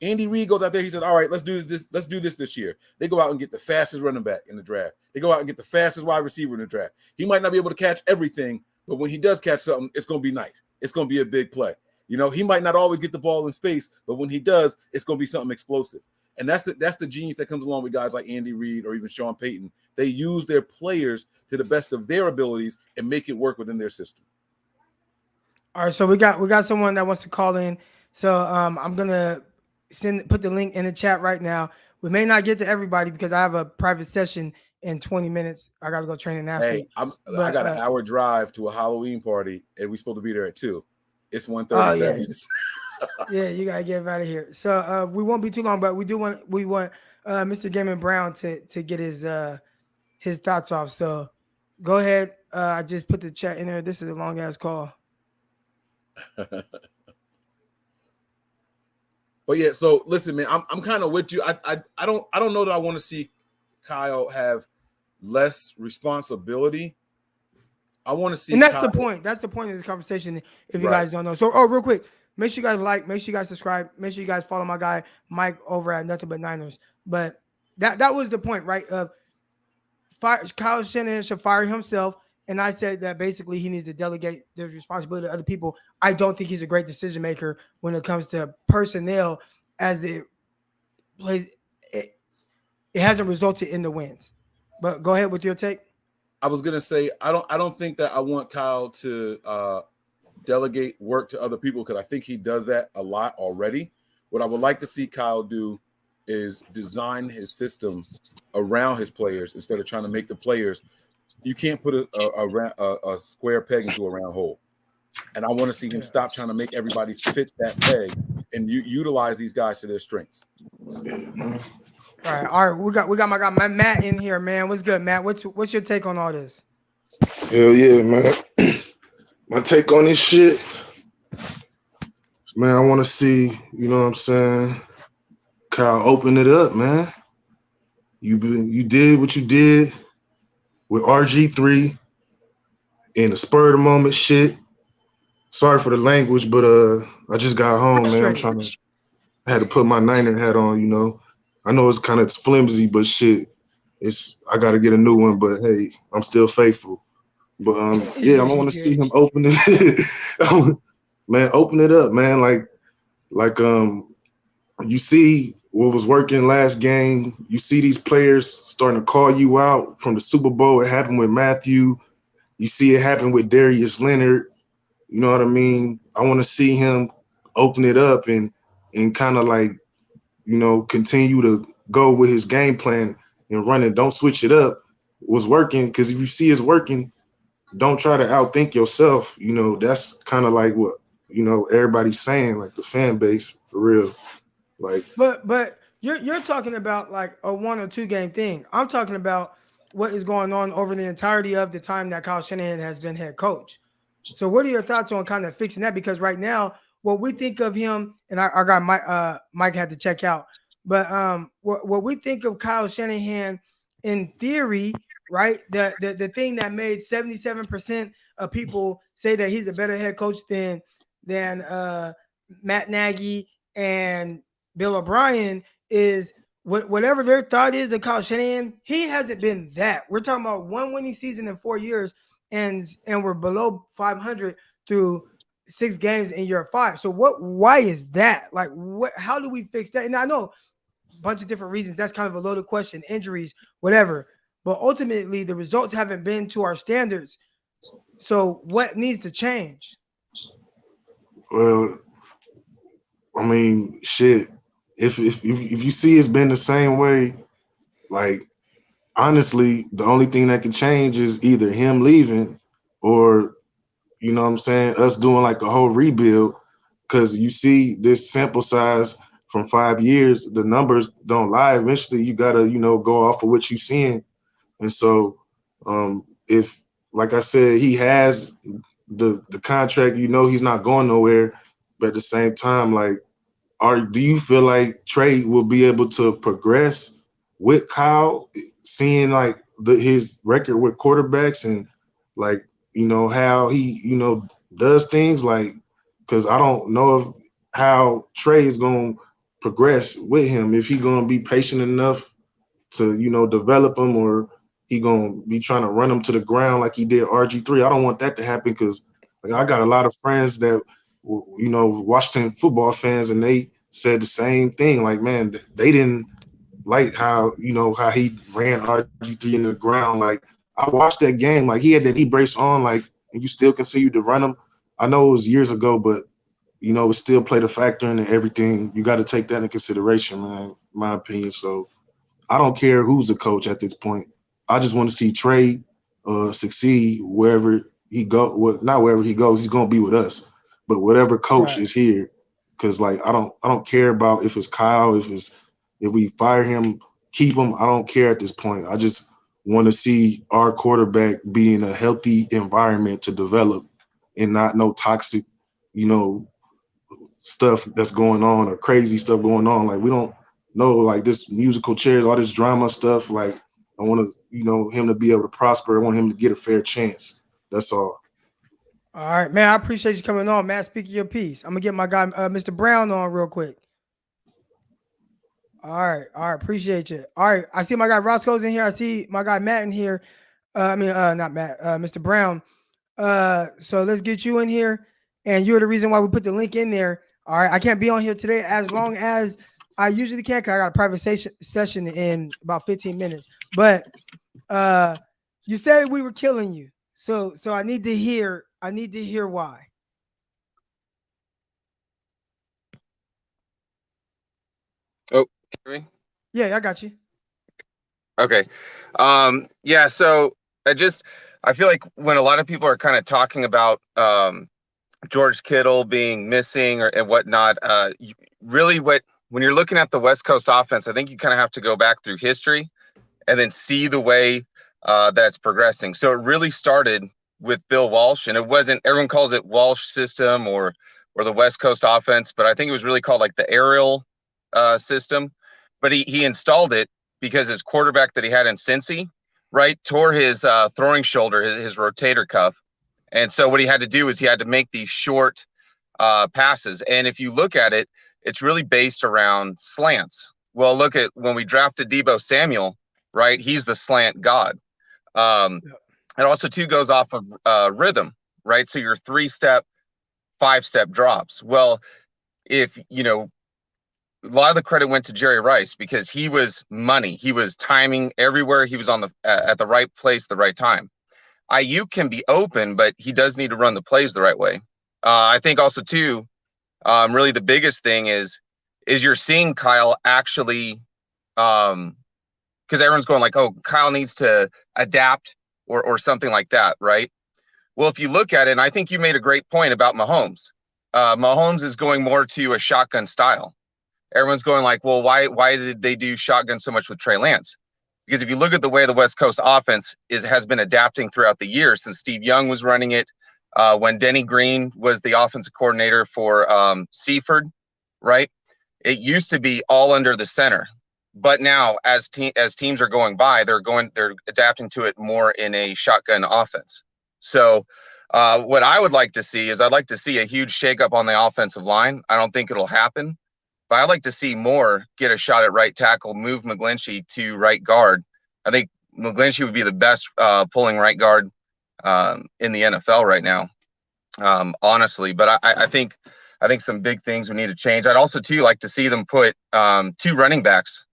Andy Reid goes out there. He said, all right, let's do this. Let's do this year. They go out and get the fastest running back in the draft. They go out and get the fastest wide receiver in the draft. He might not be able to catch everything, but when he does catch something, it's going to be nice. It's going to be a big play. He might not always get the ball in space, but when he does, it's going to be something explosive. And that's the genius that comes along with guys like Andy Reid or even Sean Payton. They use their players to the best of their abilities and make it work within their system. All right, so we got someone that wants to call in. So I'm gonna put the link in the chat right now. We may not get to everybody because I have a private session in 20 minutes. I got to go train an athlete. Hey, I got an hour drive to a Halloween party, and we're supposed to be there at 2. It's 1:37. Oh, yeah. Yeah, you gotta get out of here. So we won't be too long, but we want Mr. Gammon Brown to get his thoughts off. So go ahead. I just put the chat in there. This is a long ass call. But yeah, so listen, man, I'm kind of with you. I don't know that I want to see Kyle have less responsibility. I want to see, and that's Kyle. The point. That's the point of this conversation. If you guys don't know, so real quick, make sure you guys like, make sure you guys subscribe, make sure you guys follow my guy Mike over at Nothing But Niners. But that was the point, right? Kyle Shanahan should fire himself. And I said that basically he needs to delegate the responsibility to other people. I don't think he's a great decision maker when it comes to personnel, as it plays. It hasn't resulted in the wins. But go ahead with your take. I was gonna say I don't think that I want Kyle to delegate work to other people because I think he does that a lot already. What I would like to see Kyle do is design his system around his players instead of trying to make the players. You can't put a square peg into a round hole. And I want to see him stop trying to make everybody fit that peg and utilize these guys to their strengths. All right. We got my guy Matt in here, man. What's good, Matt? What's your take on all this? Hell yeah, man. My take on this shit, man, I want to see, you know what I'm saying, Kyle, open it up, man. You did what you did with RG3 and the spur of the moment shit. Sorry for the language, but I just got home, man. I had to put my Niner hat on, I know it's kind of flimsy, but shit, I got to get a new one, but hey, I'm still faithful. But yeah, I want to see him open it. Man, open it up, man. Like you see what was working last game. You see these players starting to call you out from the Super Bowl. It happened with Matthew. You see it happen with Darius Leonard. You know what I mean? I want to see him open it up and kind of like, continue to go with his game plan and run it. Don't switch it up. Was working, because if you see it's working, don't try to outthink yourself. That's kind of like what, everybody's saying, like the fan base, for real. Like, but you're talking about like a 1 or 2 game thing. I'm talking about what is going on over the entirety of the time that Kyle Shanahan has been head coach. So what are your thoughts on kind of fixing that? Because right now, what we think of him, and our guy Mike had to check out, but what we think of Kyle Shanahan in theory, right? The thing that made 77% of people say that he's a better head coach than Matt Nagy and Bill O'Brien is whatever their thought is of Kyle Shanahan, he hasn't been that. We're talking about 1 winning season in 4 years, and we're below 500 through 6 games in year 5. So why is that? Like, how do we fix that? And I know a bunch of different reasons. That's kind of a loaded question, injuries, whatever. but ultimately the results haven't been to our standards. So what needs to change? Well, I mean, shit. If you see it's been the same way, like honestly, the only thing that can change is either him leaving or, you know what I'm saying, us doing like a whole rebuild. Because you see this sample size from 5 years, the numbers don't lie. Eventually, you gotta, go off of what you're seeing. And so, if, like I said, he has the contract, he's not going nowhere. But at the same time, like, do you feel like Trey will be able to progress with Kyle, seeing like his record with quarterbacks and like how he does things, like, because I don't know if how Trey is going to progress with him, if he going to be patient enough to develop him, or he going to be trying to run him to the ground like he did RG3. I don't want that to happen, because like, I got a lot of friends that Washington football fans, and they said the same thing. Like, man, they didn't like how how he ran RG3 into the ground. Like, I watched that game. Like, he had that knee brace on, like, and you still continued to run him. I know it was years ago, but it still played a factor in everything. You got to take that into consideration, man, in my opinion. So I don't care who's the coach at this point. I just want to see Trey succeed wherever he go. Well, not wherever he goes, he's gonna be with us. But whatever coach is here, because like I don't care about if it's Kyle, if we fire him, keep him. I don't care at this point. I just want to see our quarterback be in a healthy environment to develop, and not no toxic, stuff that's going on or crazy stuff going on. Like, we don't know, like, this musical chairs, all this drama stuff. Like, I want to, him to be able to prosper. I want him to get a fair chance. That's all. All right, man. I appreciate you coming on, man. Speaking your piece. I'm gonna get my guy, Mr. Brown, on real quick. All right, appreciate you. All right, I see my guy Roscoe's in here. I see my guy Matt in here. Not Matt, Mr. Brown. So let's get you in here, and you're the reason why we put the link in there. All right, I can't be on here today as long as I usually can, because I got a private session in about 15 minutes. But you said we were killing you, so I need to hear why. Oh, hear me? Yeah, I got you. Okay. Yeah, so I feel like when a lot of people are kind of talking about George Kittle being missing and whatnot, really when you're looking at the West Coast offense, I think you kind of have to go back through history and then see the way that's progressing. So it really started with Bill Walsh, and it wasn't, everyone calls it Walsh system or the West Coast offense, but I think it was really called like the aerial system. But he installed it because his quarterback that he had in Cincy, right, tore his throwing shoulder, his rotator cuff. And so what he had to do is he had to make these short passes. And if you look at it, it's really based around slants. Well, look at when we drafted Deebo Samuel, right? He's the slant god. It also, too, goes off of rhythm, right? So your 3-step, 5-step drops. Well, if, a lot of the credit went to Jerry Rice because he was money. He was timing everywhere. He was on at the right place, the right time. IU can be open, but he does need to run the plays the right way. I think also, too, really the biggest thing is you're seeing Kyle actually, because everyone's going like, oh, Kyle needs to adapt or something like that, right? Well, if you look at it, and I think you made a great point about Mahomes. Mahomes is going more to a shotgun style. Everyone's going like, well, why did they do shotgun so much with Trey Lance? Because if you look at the way the West Coast offense has been adapting throughout the years, since Steve Young was running it, when Denny Green was the offensive coordinator for Seaford, right? It used to be all under the center, but now as teams are going by, they're adapting to it more in a shotgun offense. So what I would like to see is I'd like to see a huge shakeup on the offensive line. I don't think it'll happen. But I'd like to see Moore get a shot at right tackle, move McGlinchey to right guard. I think McGlinchey would be the best pulling right guard in the NFL right now, honestly. But I think some big things we need to change. I'd also, too, like to see them put 2 running backs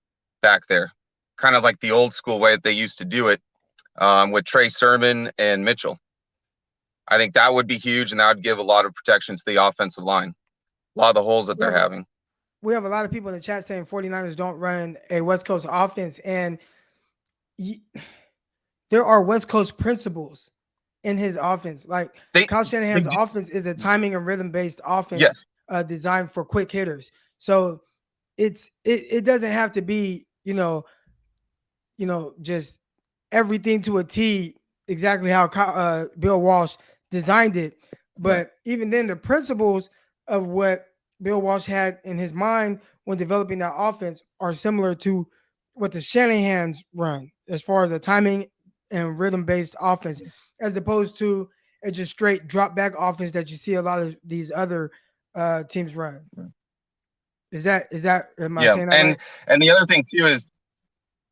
back there, kind of like the old school way that they used to do it, with Trey Sermon and Mitchell. I think that would be huge, and that would give a lot of protection to the offensive line. A lot of the holes that they're having. We have a lot of people in the chat saying 49ers don't run a West Coast offense, and there are West Coast principles in his offense. Like Kyle Shanahan's offense is a timing and rhythm-based offense designed for quick hitters. So it doesn't have to be, just everything to a T exactly how Bill Walsh designed it. But even then, the principles of what Bill Walsh had in his mind when developing that offense are similar to what the Shanahans run as far as a timing and rhythm-based offense, as opposed to a just straight drop-back offense that you see a lot of these other teams run. Is that am I saying that right? And the other thing too is,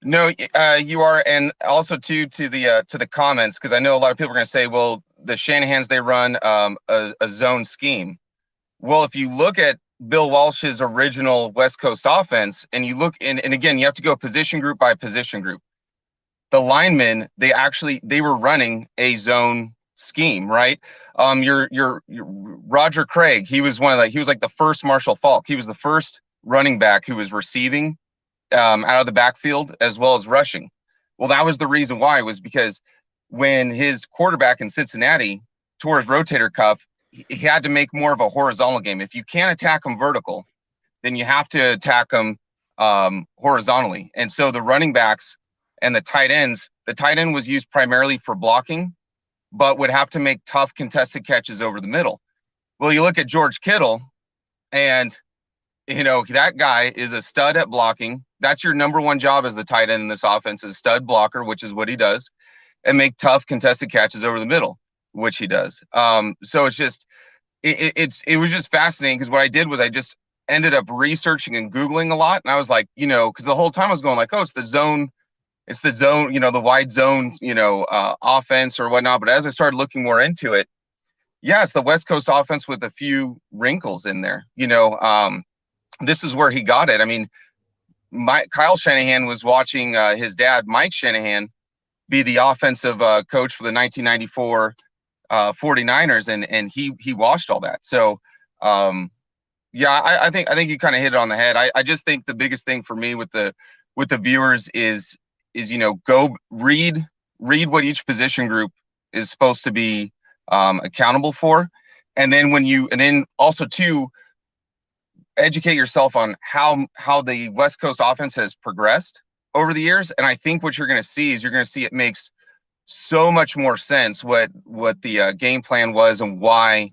no, you are, and also too to the comments, because I know a lot of people are going to say, well, the Shanahans, they run a zone scheme. Well, if you look at Bill Walsh's original West Coast offense, and you look and again, you have to go position group by position group. The linemen, they were running a zone scheme, right? Your Roger Craig, he was like the first Marshall Faulk. He was the first running back who was receiving out of the backfield as well as rushing. Well, that was the reason why, was because when his quarterback in Cincinnati tore his rotator cuff, he had to make more of a horizontal game. If you can't attack him vertical, then you have to attack him horizontally. And so the running backs and the tight ends, the tight end was used primarily for blocking, but would have to make tough contested catches over the middle. Well, you look at George Kittle, and that guy is a stud at blocking. That's your number one job as the tight end in this offense, is stud blocker, which is what he does, and make tough contested catches over the middle, which he does. So it's just, it was just fascinating, because what I did was I just ended up researching and Googling a lot. And I was like, because the whole time I was going like, oh, it's the zone, the wide zone, offense or whatnot. But as I started looking more into it, it's the West Coast offense with a few wrinkles in there. This is where he got it. I mean, Kyle Shanahan was watching his dad, Mike Shanahan, be the offensive coach for the 1994 49ers, and he watched all that. So I think you kind of hit it on the head. I just think the biggest thing for me with the viewers is go read what each position group is supposed to be accountable for, and then also too, educate yourself on how the West Coast offense has progressed over the years. And I think what you're going to see it makes so much more sense what the game plan was, and why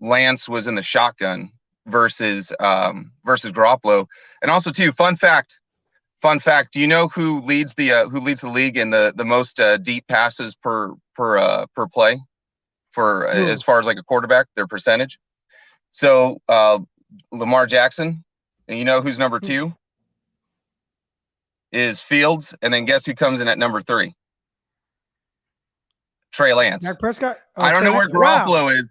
Lance was in the shotgun versus Garoppolo. And also too, fun fact, do you know who leads the league in the most deep passes per play for as far as like a quarterback, their percentage? So Lamar Jackson, and you know who's number 2 is Fields, and then guess who comes in at number 3? Trey Lance. Dak Prescott. I don't know where Garoppolo is.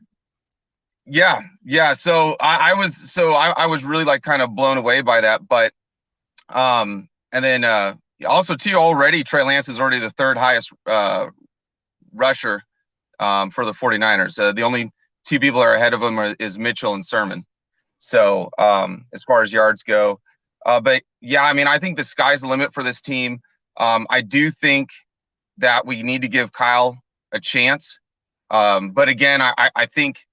Yeah. So I was really like kind of blown away by that, but and then also too, already Trey Lance is already the third highest rusher for the 49ers. The only 2 people that are ahead of him is Mitchell and Sermon. So as far as yards go, but yeah, I mean, I think the sky's the limit for this team. I do think that we need to give Kyle a chance. But again, I think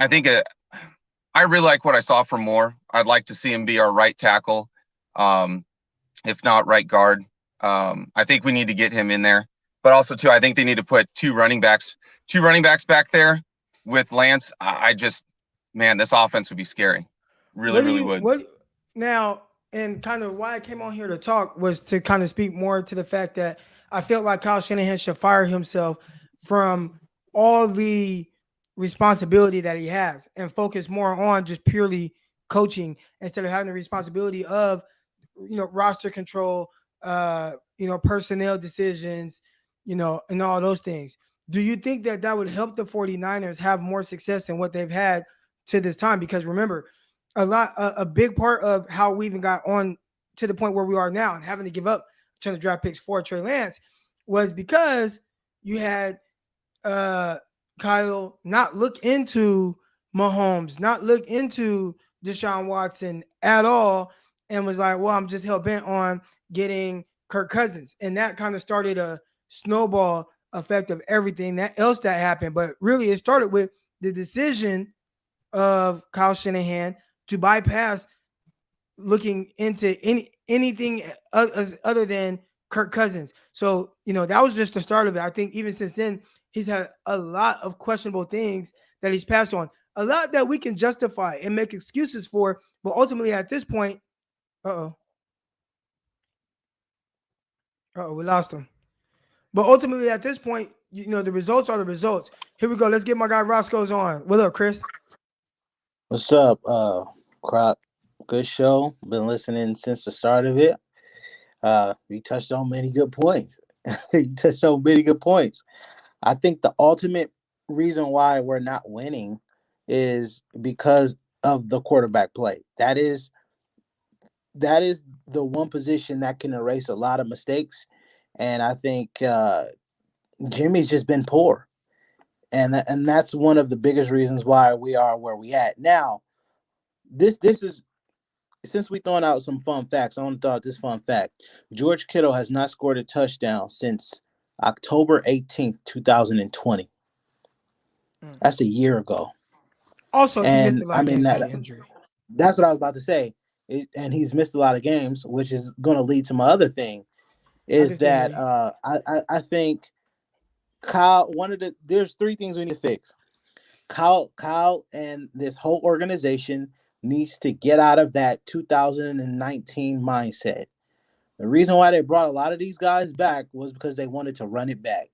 I really like what I saw from Moore. I'd like to see him be our right tackle, if not right guard. I think we need to get him in there. But also too, I think they need to put two running backs back there with Lance. This offense would be scary. Really would. What now? And kind of why I came on here to talk was to kind of speak more to the fact that I felt like Kyle Shanahan should fire himself from all the responsibility that he has and focus more on just purely coaching instead of having the responsibility of, roster control, personnel decisions, and all those things. Do you think that would help the 49ers have more success than what they've had to this time? Because remember, a big part of how we even got on to the point where we are now and having to give up a ton of draft picks for Trey Lance was because you had Kyle not look into Mahomes, not look into Deshaun Watson at all, and was like, well, I'm just hell bent on getting Kirk Cousins. And that kind of started a snowball effect of everything that else that happened. But really, it started with the decision of Kyle Shanahan to bypass looking into anything other than Kirk Cousins. So, that was just the start of it. I think even since then, he's had a lot of questionable things that he's passed on, a lot that we can justify and make excuses for. But ultimately, at this point, we lost him. But ultimately, at this point, the results are the results. Here we go. Let's get my guy Roscoe's on. What up, Chris? What's up, Croc? Good show. Been listening since the start of it. We touched on many good points. I think the ultimate reason why we're not winning is because of the quarterback play. That is the one position that can erase a lot of mistakes. And I think Jimmy's just been poor. And that's one of the biggest reasons why we are where we at. Now, this is, since we throwing out some fun facts, I want to throw out this fun fact. George Kittle has not scored a touchdown since October 18th, 2020. That's a year ago. Also, he missed a lot of games due to injury. That's what I was about to say. And he's missed a lot of games, which is going to lead to my other thing, is that I think Kyle, there's three things we need to fix. Kyle and this whole organization needs to get out of that 2019 mindset. The reason why they brought a lot of these guys back was because they wanted to run it back.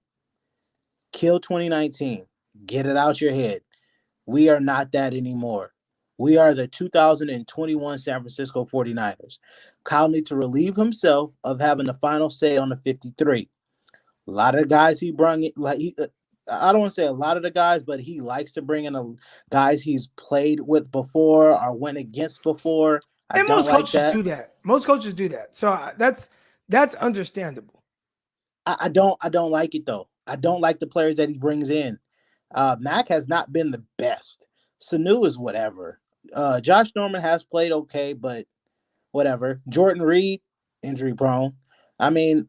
Kill 2019. Get it out your head. We are not that anymore. We are the 2021 San Francisco 49ers. Kyle needs to relieve himself of having the final say on the 53. A lot of the guys he brought in, I don't want to say a lot of the guys, but he likes to bring in the guys he's played with before or went against before. And most coaches do that. Most coaches do that. So that's understandable. I don't like it though. I don't like the players that he brings in. Mac has not been the best. Sanu is whatever. Josh Norman has played okay, but whatever. Jordan Reed, injury prone. I mean,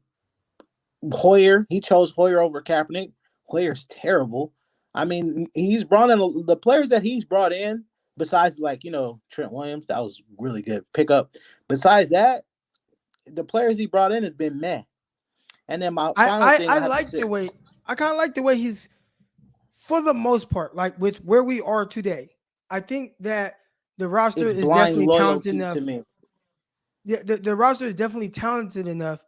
Hoyer, he chose Hoyer over Kaepernick. Hoyer's terrible. I mean, he's brought in the players that he's brought in, besides Trent Williams, that was really good pickup. Besides that, the players he brought in has been meh. And then my final thing, I kind of like the way he's, for the most part, like with where we are today. I think that the roster is definitely talented enough. To me. Yeah, the roster is definitely talented enough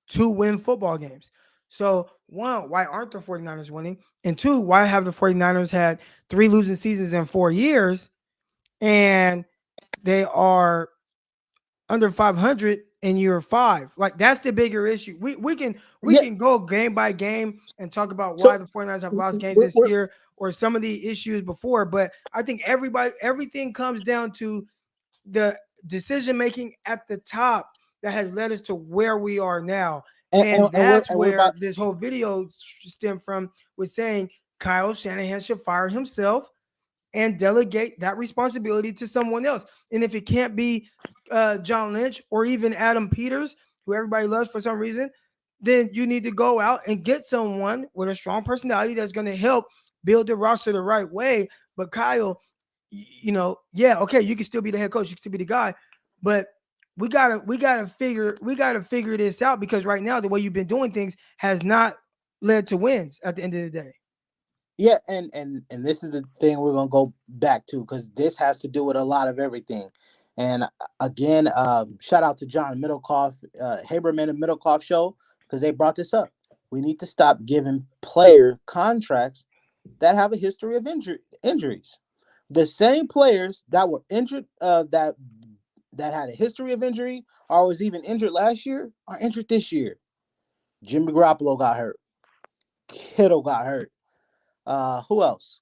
to win football games. So, one, why aren't the 49ers winning? And two, why have the 49ers had 3 losing seasons in 4 years and they are under 500 in year 5? Like, that's the bigger issue. We can go game by game and talk about why the 49ers have lost games this year or some of the issues before, but I think everything comes down to the decision making at the top that has led us to where we are now. And that's where this whole video stemmed from, was saying Kyle Shanahan should fire himself and delegate that responsibility to someone else. And if it can't be John Lynch or even Adam Peters, who everybody loves for some reason, then you need to go out and get someone with a strong personality that's going to help build the roster the right way. But Kyle, you can still be the head coach, you can still be the guy, but we gotta figure this out, because right now the way you've been doing things has not led to wins at the end of the day. Yeah, and this is the thing we're gonna go back to, because this has to do with a lot of everything. And again, shout out to John Middlecoff, Haberman and Middlecoff show, because they brought this up. We need to stop giving player contracts that have a history of injuries. The same players that were injured, that had a history of injury or was even injured last year are injured this year. Jimmy Garoppolo got hurt. Kittle got hurt. Who else?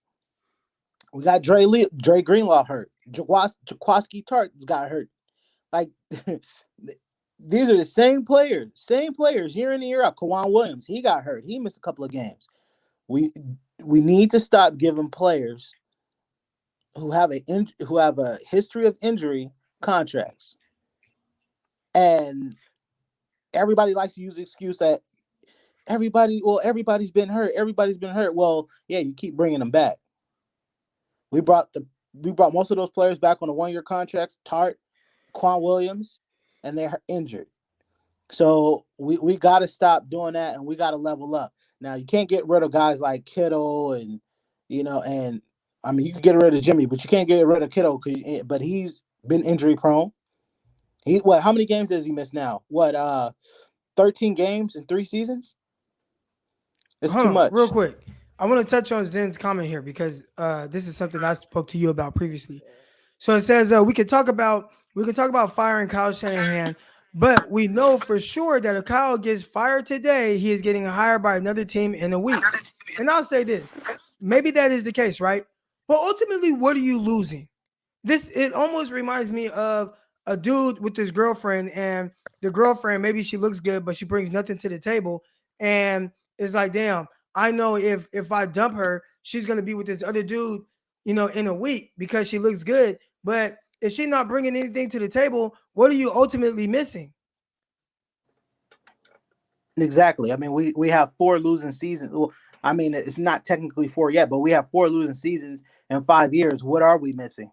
We got Dre Greenlaw hurt. Jaquaski Tartt got hurt. Like, these are the same players year in and year out. Kwan Williams, he got hurt. He missed a couple of games. We need to stop giving players who have a history of injury contracts. And everybody likes to use the excuse that everybody's been hurt. Everybody's been hurt. Well, yeah, you keep bringing them back. We brought most of those players back on the 1-year contracts, Tart, Quan Williams, and they're injured. So we got to stop doing that, and we got to level up. Now, you can't get rid of guys like Kittle and you can get rid of Jimmy, but you can't get rid of Kittle but he's been injury prone. How many games has he missed now? 13 games in 3 seasons? It's too much. Real quick. I want to touch on Zen's comment here because this is something I spoke to you about previously. So it says we could talk about firing Kyle Shanahan, but we know for sure that if Kyle gets fired today, he is getting hired by another team in a week. And I'll say this, maybe that is the case, right? But ultimately, what are you losing? It almost reminds me of a dude with his girlfriend, and the girlfriend, maybe she looks good, but she brings nothing to the table. And it's like, damn, I know if I dump her, she's going to be with this other dude, in a week because she looks good. But if she's not bringing anything to the table, what are you ultimately missing? Exactly. I mean, we have 4 losing seasons. Well, I mean, it's not technically 4 yet, but we have 4 losing seasons in 5 years. What are we missing?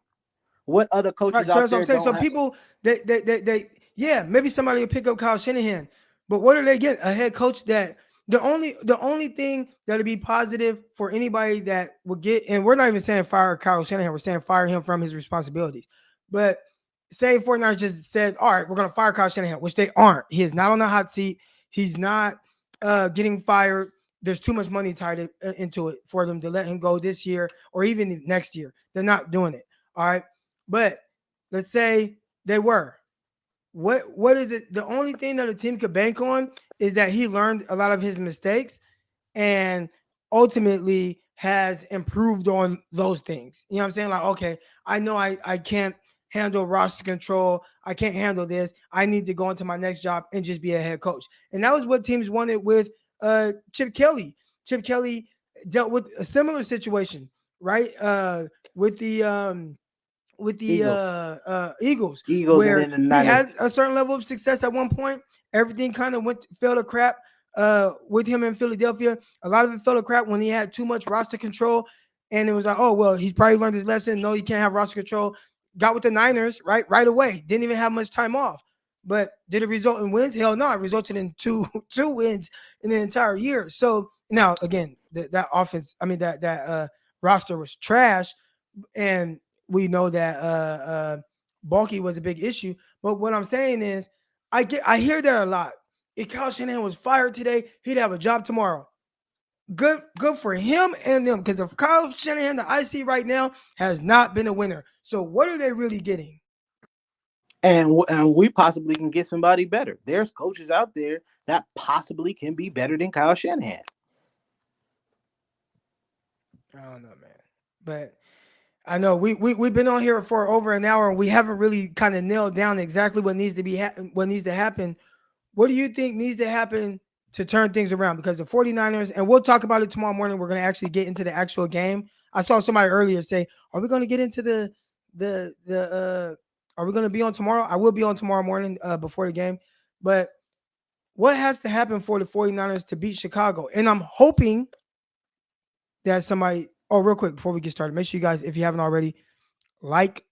What other coaches right, so out that's there? What I'm saying. So people, they maybe somebody will pick up Kyle Shanahan, but what are they getting? A head coach that the only thing that'll be positive for anybody that will get, and we're not even saying fire Kyle Shanahan, we're saying fire him from his responsibilities. But say 49ers just said, all right, we're going to fire Kyle Shanahan, which they aren't. He is not on the hot seat. He's not getting fired. There's too much money tied into it for them to let him go this year or even next year. They're not doing it. All right. But let's say they were. What is it? The only thing that a team could bank on is that he learned a lot of his mistakes and ultimately has improved on those things. You know what I'm saying? Like, okay, I know I can't handle roster control. I can't handle this. I need to go into my next job and just be a head coach. And that was what teams wanted with Chip Kelly. Chip Kelly dealt with a similar situation, right? With the Eagles, where he had a certain level of success at one point. Everything kind of fell to crap with him in Philadelphia. A lot of it fell to crap when he had too much roster control, and it was like, oh well, he's probably learned his lesson. No, you can't have roster control. Got with the Niners right away. Didn't even have much time off. But did it result in wins? Hell no. It resulted in two wins in the entire year. So now again, that offense, I mean that roster was trash, and we know that bulky was a big issue. But what I'm saying is, I hear that a lot. If Kyle Shanahan was fired today, he'd have a job tomorrow. Good for him and them, because the Kyle Shanahan that I see right now has not been a winner. So what are they really getting? And we possibly can get somebody better. There's coaches out there that possibly can be better than Kyle Shanahan. I don't know, man. But I know we've been on here for over an hour and we haven't really kind of nailed down exactly what needs to happen. What do you think needs to happen to turn things around? Because the 49ers, and we'll talk about it tomorrow morning, we're going to actually get into the actual game. I saw somebody earlier say, are we going to get into are we going to be on tomorrow? I will be on tomorrow morning before the game. But what has to happen for the 49ers to beat Chicago? And I'm hoping that somebody, real quick before we get started, make sure you guys, if you haven't already, like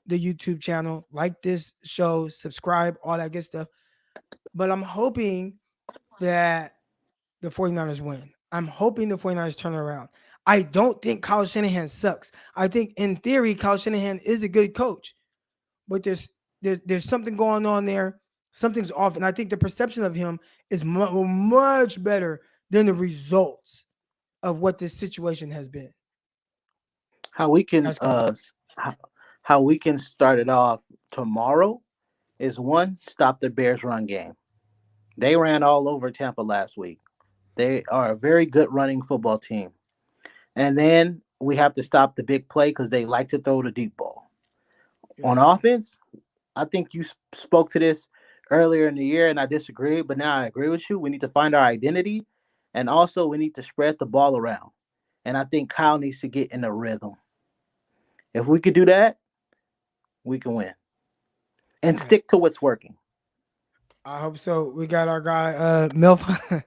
the YouTube channel, like this show, subscribe, all that good stuff. But I'm hoping that the 49ers win. I'm hoping the 49ers turn around. I don't think Kyle Shanahan sucks. I think in theory, Kyle Shanahan is a good coach, but there's something going on there. Something's off. And I think the perception of him is much better than the results of what this situation has been. How we can start it off tomorrow is one, stop the Bears run game. They ran all over Tampa last week. They are a very good running football team. And then we have to stop the big play because they like to throw the deep ball. Yeah. On offense, I think you spoke to this earlier in the year, and I disagreed, but now I agree with you. We need to find our identity, and also we need to spread the ball around. And I think Kyle needs to get in a rhythm. If we could do that, we can win. And stick to what's working. I hope so. We got our guy, Milf.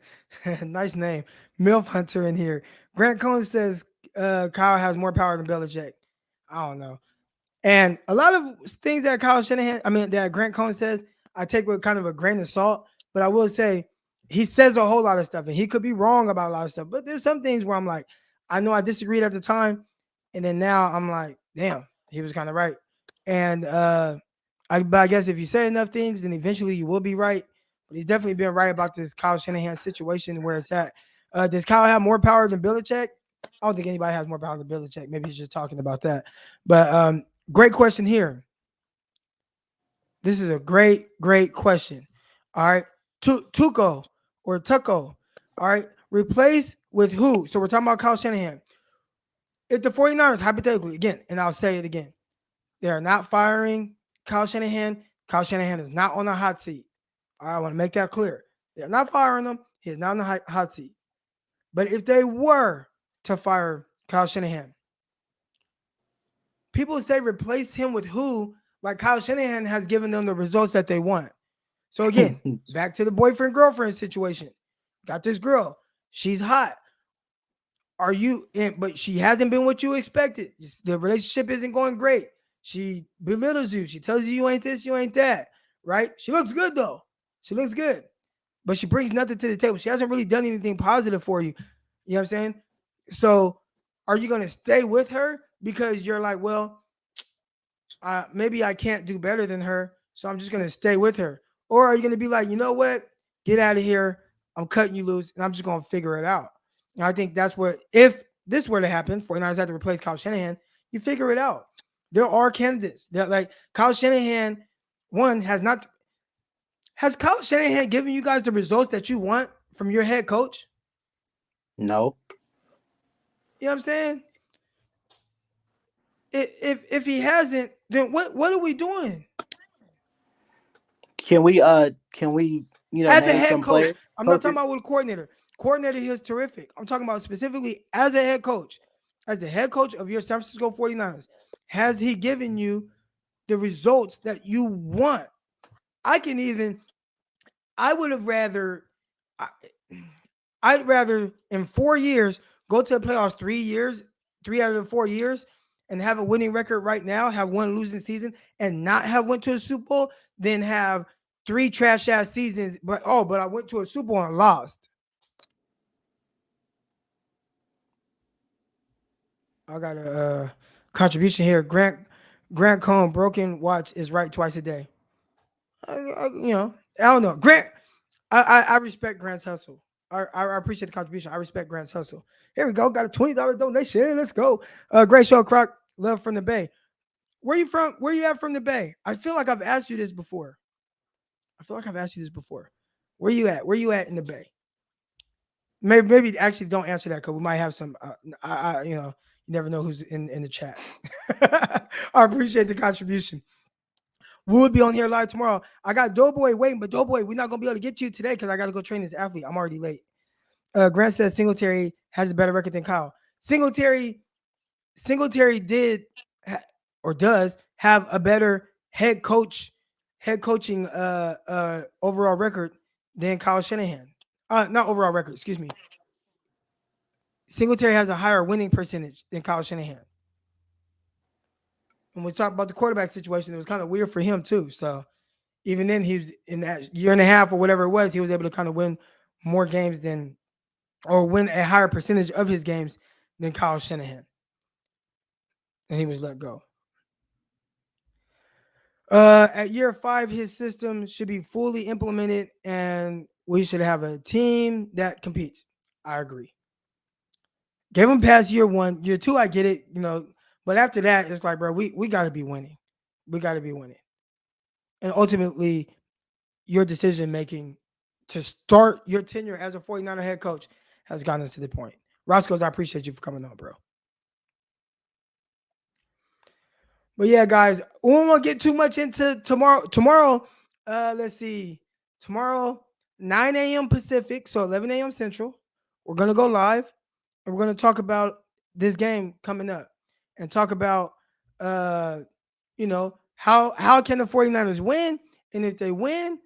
Nice name. Milf Hunter in here. Grant Cohn says Kyle has more power than Belichick. I don't know. And a lot of things that that Grant Cohn says, I take with kind of a grain of salt. But I will say he says a whole lot of stuff, and he could be wrong about a lot of stuff. But there's some things where I'm like, I know I disagreed at the time, and then now I'm like, damn, he was kind of right. And but I guess if you say enough things, then eventually you will be right. But he's definitely been right about this Kyle Shanahan situation where it's at. Does Kyle have more power than Belichick? I don't think anybody has more power than Belichick. Maybe he's just talking about that. But great question here. This is a great question. All right. Tuco or Tucko. All right. Replace with who? So we're talking about Kyle Shanahan. If the 49ers, hypothetically, again, and I'll say it again, they are not firing Kyle Shanahan. Kyle Shanahan is not on the hot seat. All right, I want to make that clear. They're not firing him. He is not on the hot seat. But if they were to fire Kyle Shanahan, people say replace him with who? Like Kyle Shanahan has given them the results that they want. So again, back to the boyfriend-girlfriend situation. Got this girl. She's hot. Are you in? But she hasn't been what you expected. The relationship isn't going great. She belittles you. She tells you ain't this, you ain't that. Right? She looks good though. She looks good. But she brings nothing to the table. She hasn't really done anything positive for you. You know what I'm saying? So are you going to stay with her because you're like, well, maybe I can't do better than her, so I'm just going to stay with her? Or are you going to be like, you know what? Get out of here. I'm cutting you loose, and I'm just going to figure it out. And I think that's what, if this were to happen, 49ers had to replace Kyle Shanahan, you figure it out. There are candidates that, like, Kyle Shanahan, has Kyle Shanahan given you guys the results that you want from your head coach? No. You know what I'm saying? If he hasn't, then what are we doing? Can we as a head coach? players? I'm not talking about with a coordinator. Coordinator is terrific. I'm talking about specifically as a head coach. As the head coach of your San Francisco 49ers, has he given you the results that you want? I'd rather in 4 years go to the playoffs 3 out of the 4 years, and have a winning record right now, have one losing season, and not have went to a Super Bowl, than have 3 trash ass seasons. But I went to a Super Bowl and lost. I got a contribution here. Grant Cohn, broken watch is right twice a day. I don't know. Grant, I respect Grant's hustle. I appreciate the contribution. I respect Grant's hustle. Here we go. Got a $20 donation. Let's go. Great show, Croc. Love from the Bay. Where you from? Where you at from the Bay? I feel like I've asked you this before. Where you at? Where you at in the Bay? Maybe actually don't answer that, because we might have some. You never know who's in the chat. I appreciate the contribution. We'll be on here live tomorrow. I got Doughboy waiting, but Doughboy, we're not gonna be able to get to you today because I got to go train this athlete. I'm already late. Grant says Singletary has a better record than Kyle. Singletary did or does have a better head coaching overall record than Kyle Shanahan. Not overall record, excuse me. Singletary has a higher winning percentage than Kyle Shanahan. When we talk about the quarterback situation, it was kind of weird for him too. So even then, he was in that year and a half or whatever it was, he was able to kind of win more games or win a higher percentage of his games than Kyle Shanahan. And he was let go. At year 5, his system should be fully implemented, and we should have a team that competes. I agree. Gave him past year 1. Year 2, I get it, but after that, it's like, bro, we got to be winning. We got to be winning. And ultimately, your decision-making to start your tenure as a 49er head coach has gotten us to the point. Roscoe's, I appreciate you for coming on, bro. But yeah, guys, we won't get too much into tomorrow. Tomorrow, Let's see. Tomorrow, 9 a.m. Pacific, so 11 a.m. Central. We're gonna go live, and we're gonna talk about this game coming up, and talk about, how can the 49ers win, and if they win,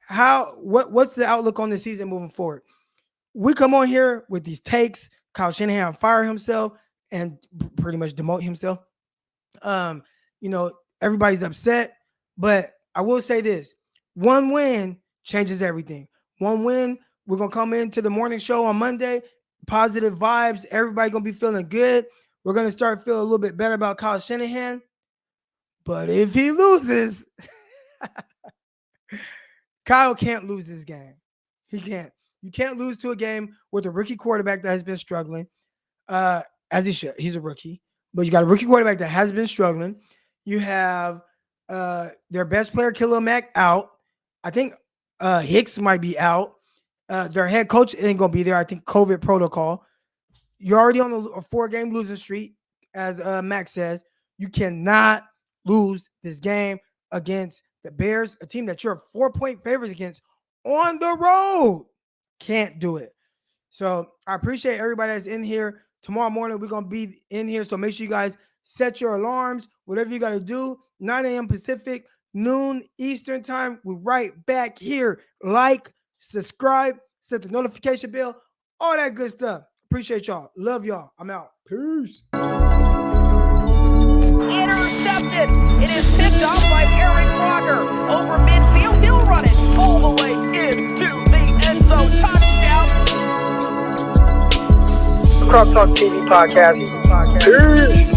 what's the outlook on the season moving forward. We come on here with these takes. Kyle Shanahan fire himself and pretty much demote himself. Everybody's upset, but I will say this: one win changes everything. One win, we're gonna come into the morning show on Monday, positive vibes. Everybody gonna be feeling good. We're gonna start feeling a little bit better about Kyle Shanahan. But if he loses, Kyle can't lose this game. He can't. You can't lose to a game with a rookie quarterback that has been struggling, as he should. He's a rookie, but you got a rookie quarterback that has been struggling. You have their best player, Khalil Mack, out. I think Hicks might be out. Their head coach ain't going to be there. I think COVID protocol. You're already on a 4-game losing streak, as Max says. You cannot lose this game against the Bears, a team that you're 4-point favorites against on the road. Can't do it. So I appreciate everybody that's in here. Tomorrow morning, we're going to be in here. So make sure you guys set your alarms, whatever you got to do. 9 a.m. Pacific, noon Eastern time. We're right back here. Like, subscribe, set the notification bell, all that good stuff. Appreciate y'all. Love y'all. I'm out. Peace. Intercepted. It is picked off by Aaron Crocker. Over midfield, he'll run it all the way into the end zone. Touchdown. Cross Talk TV podcast. Peace.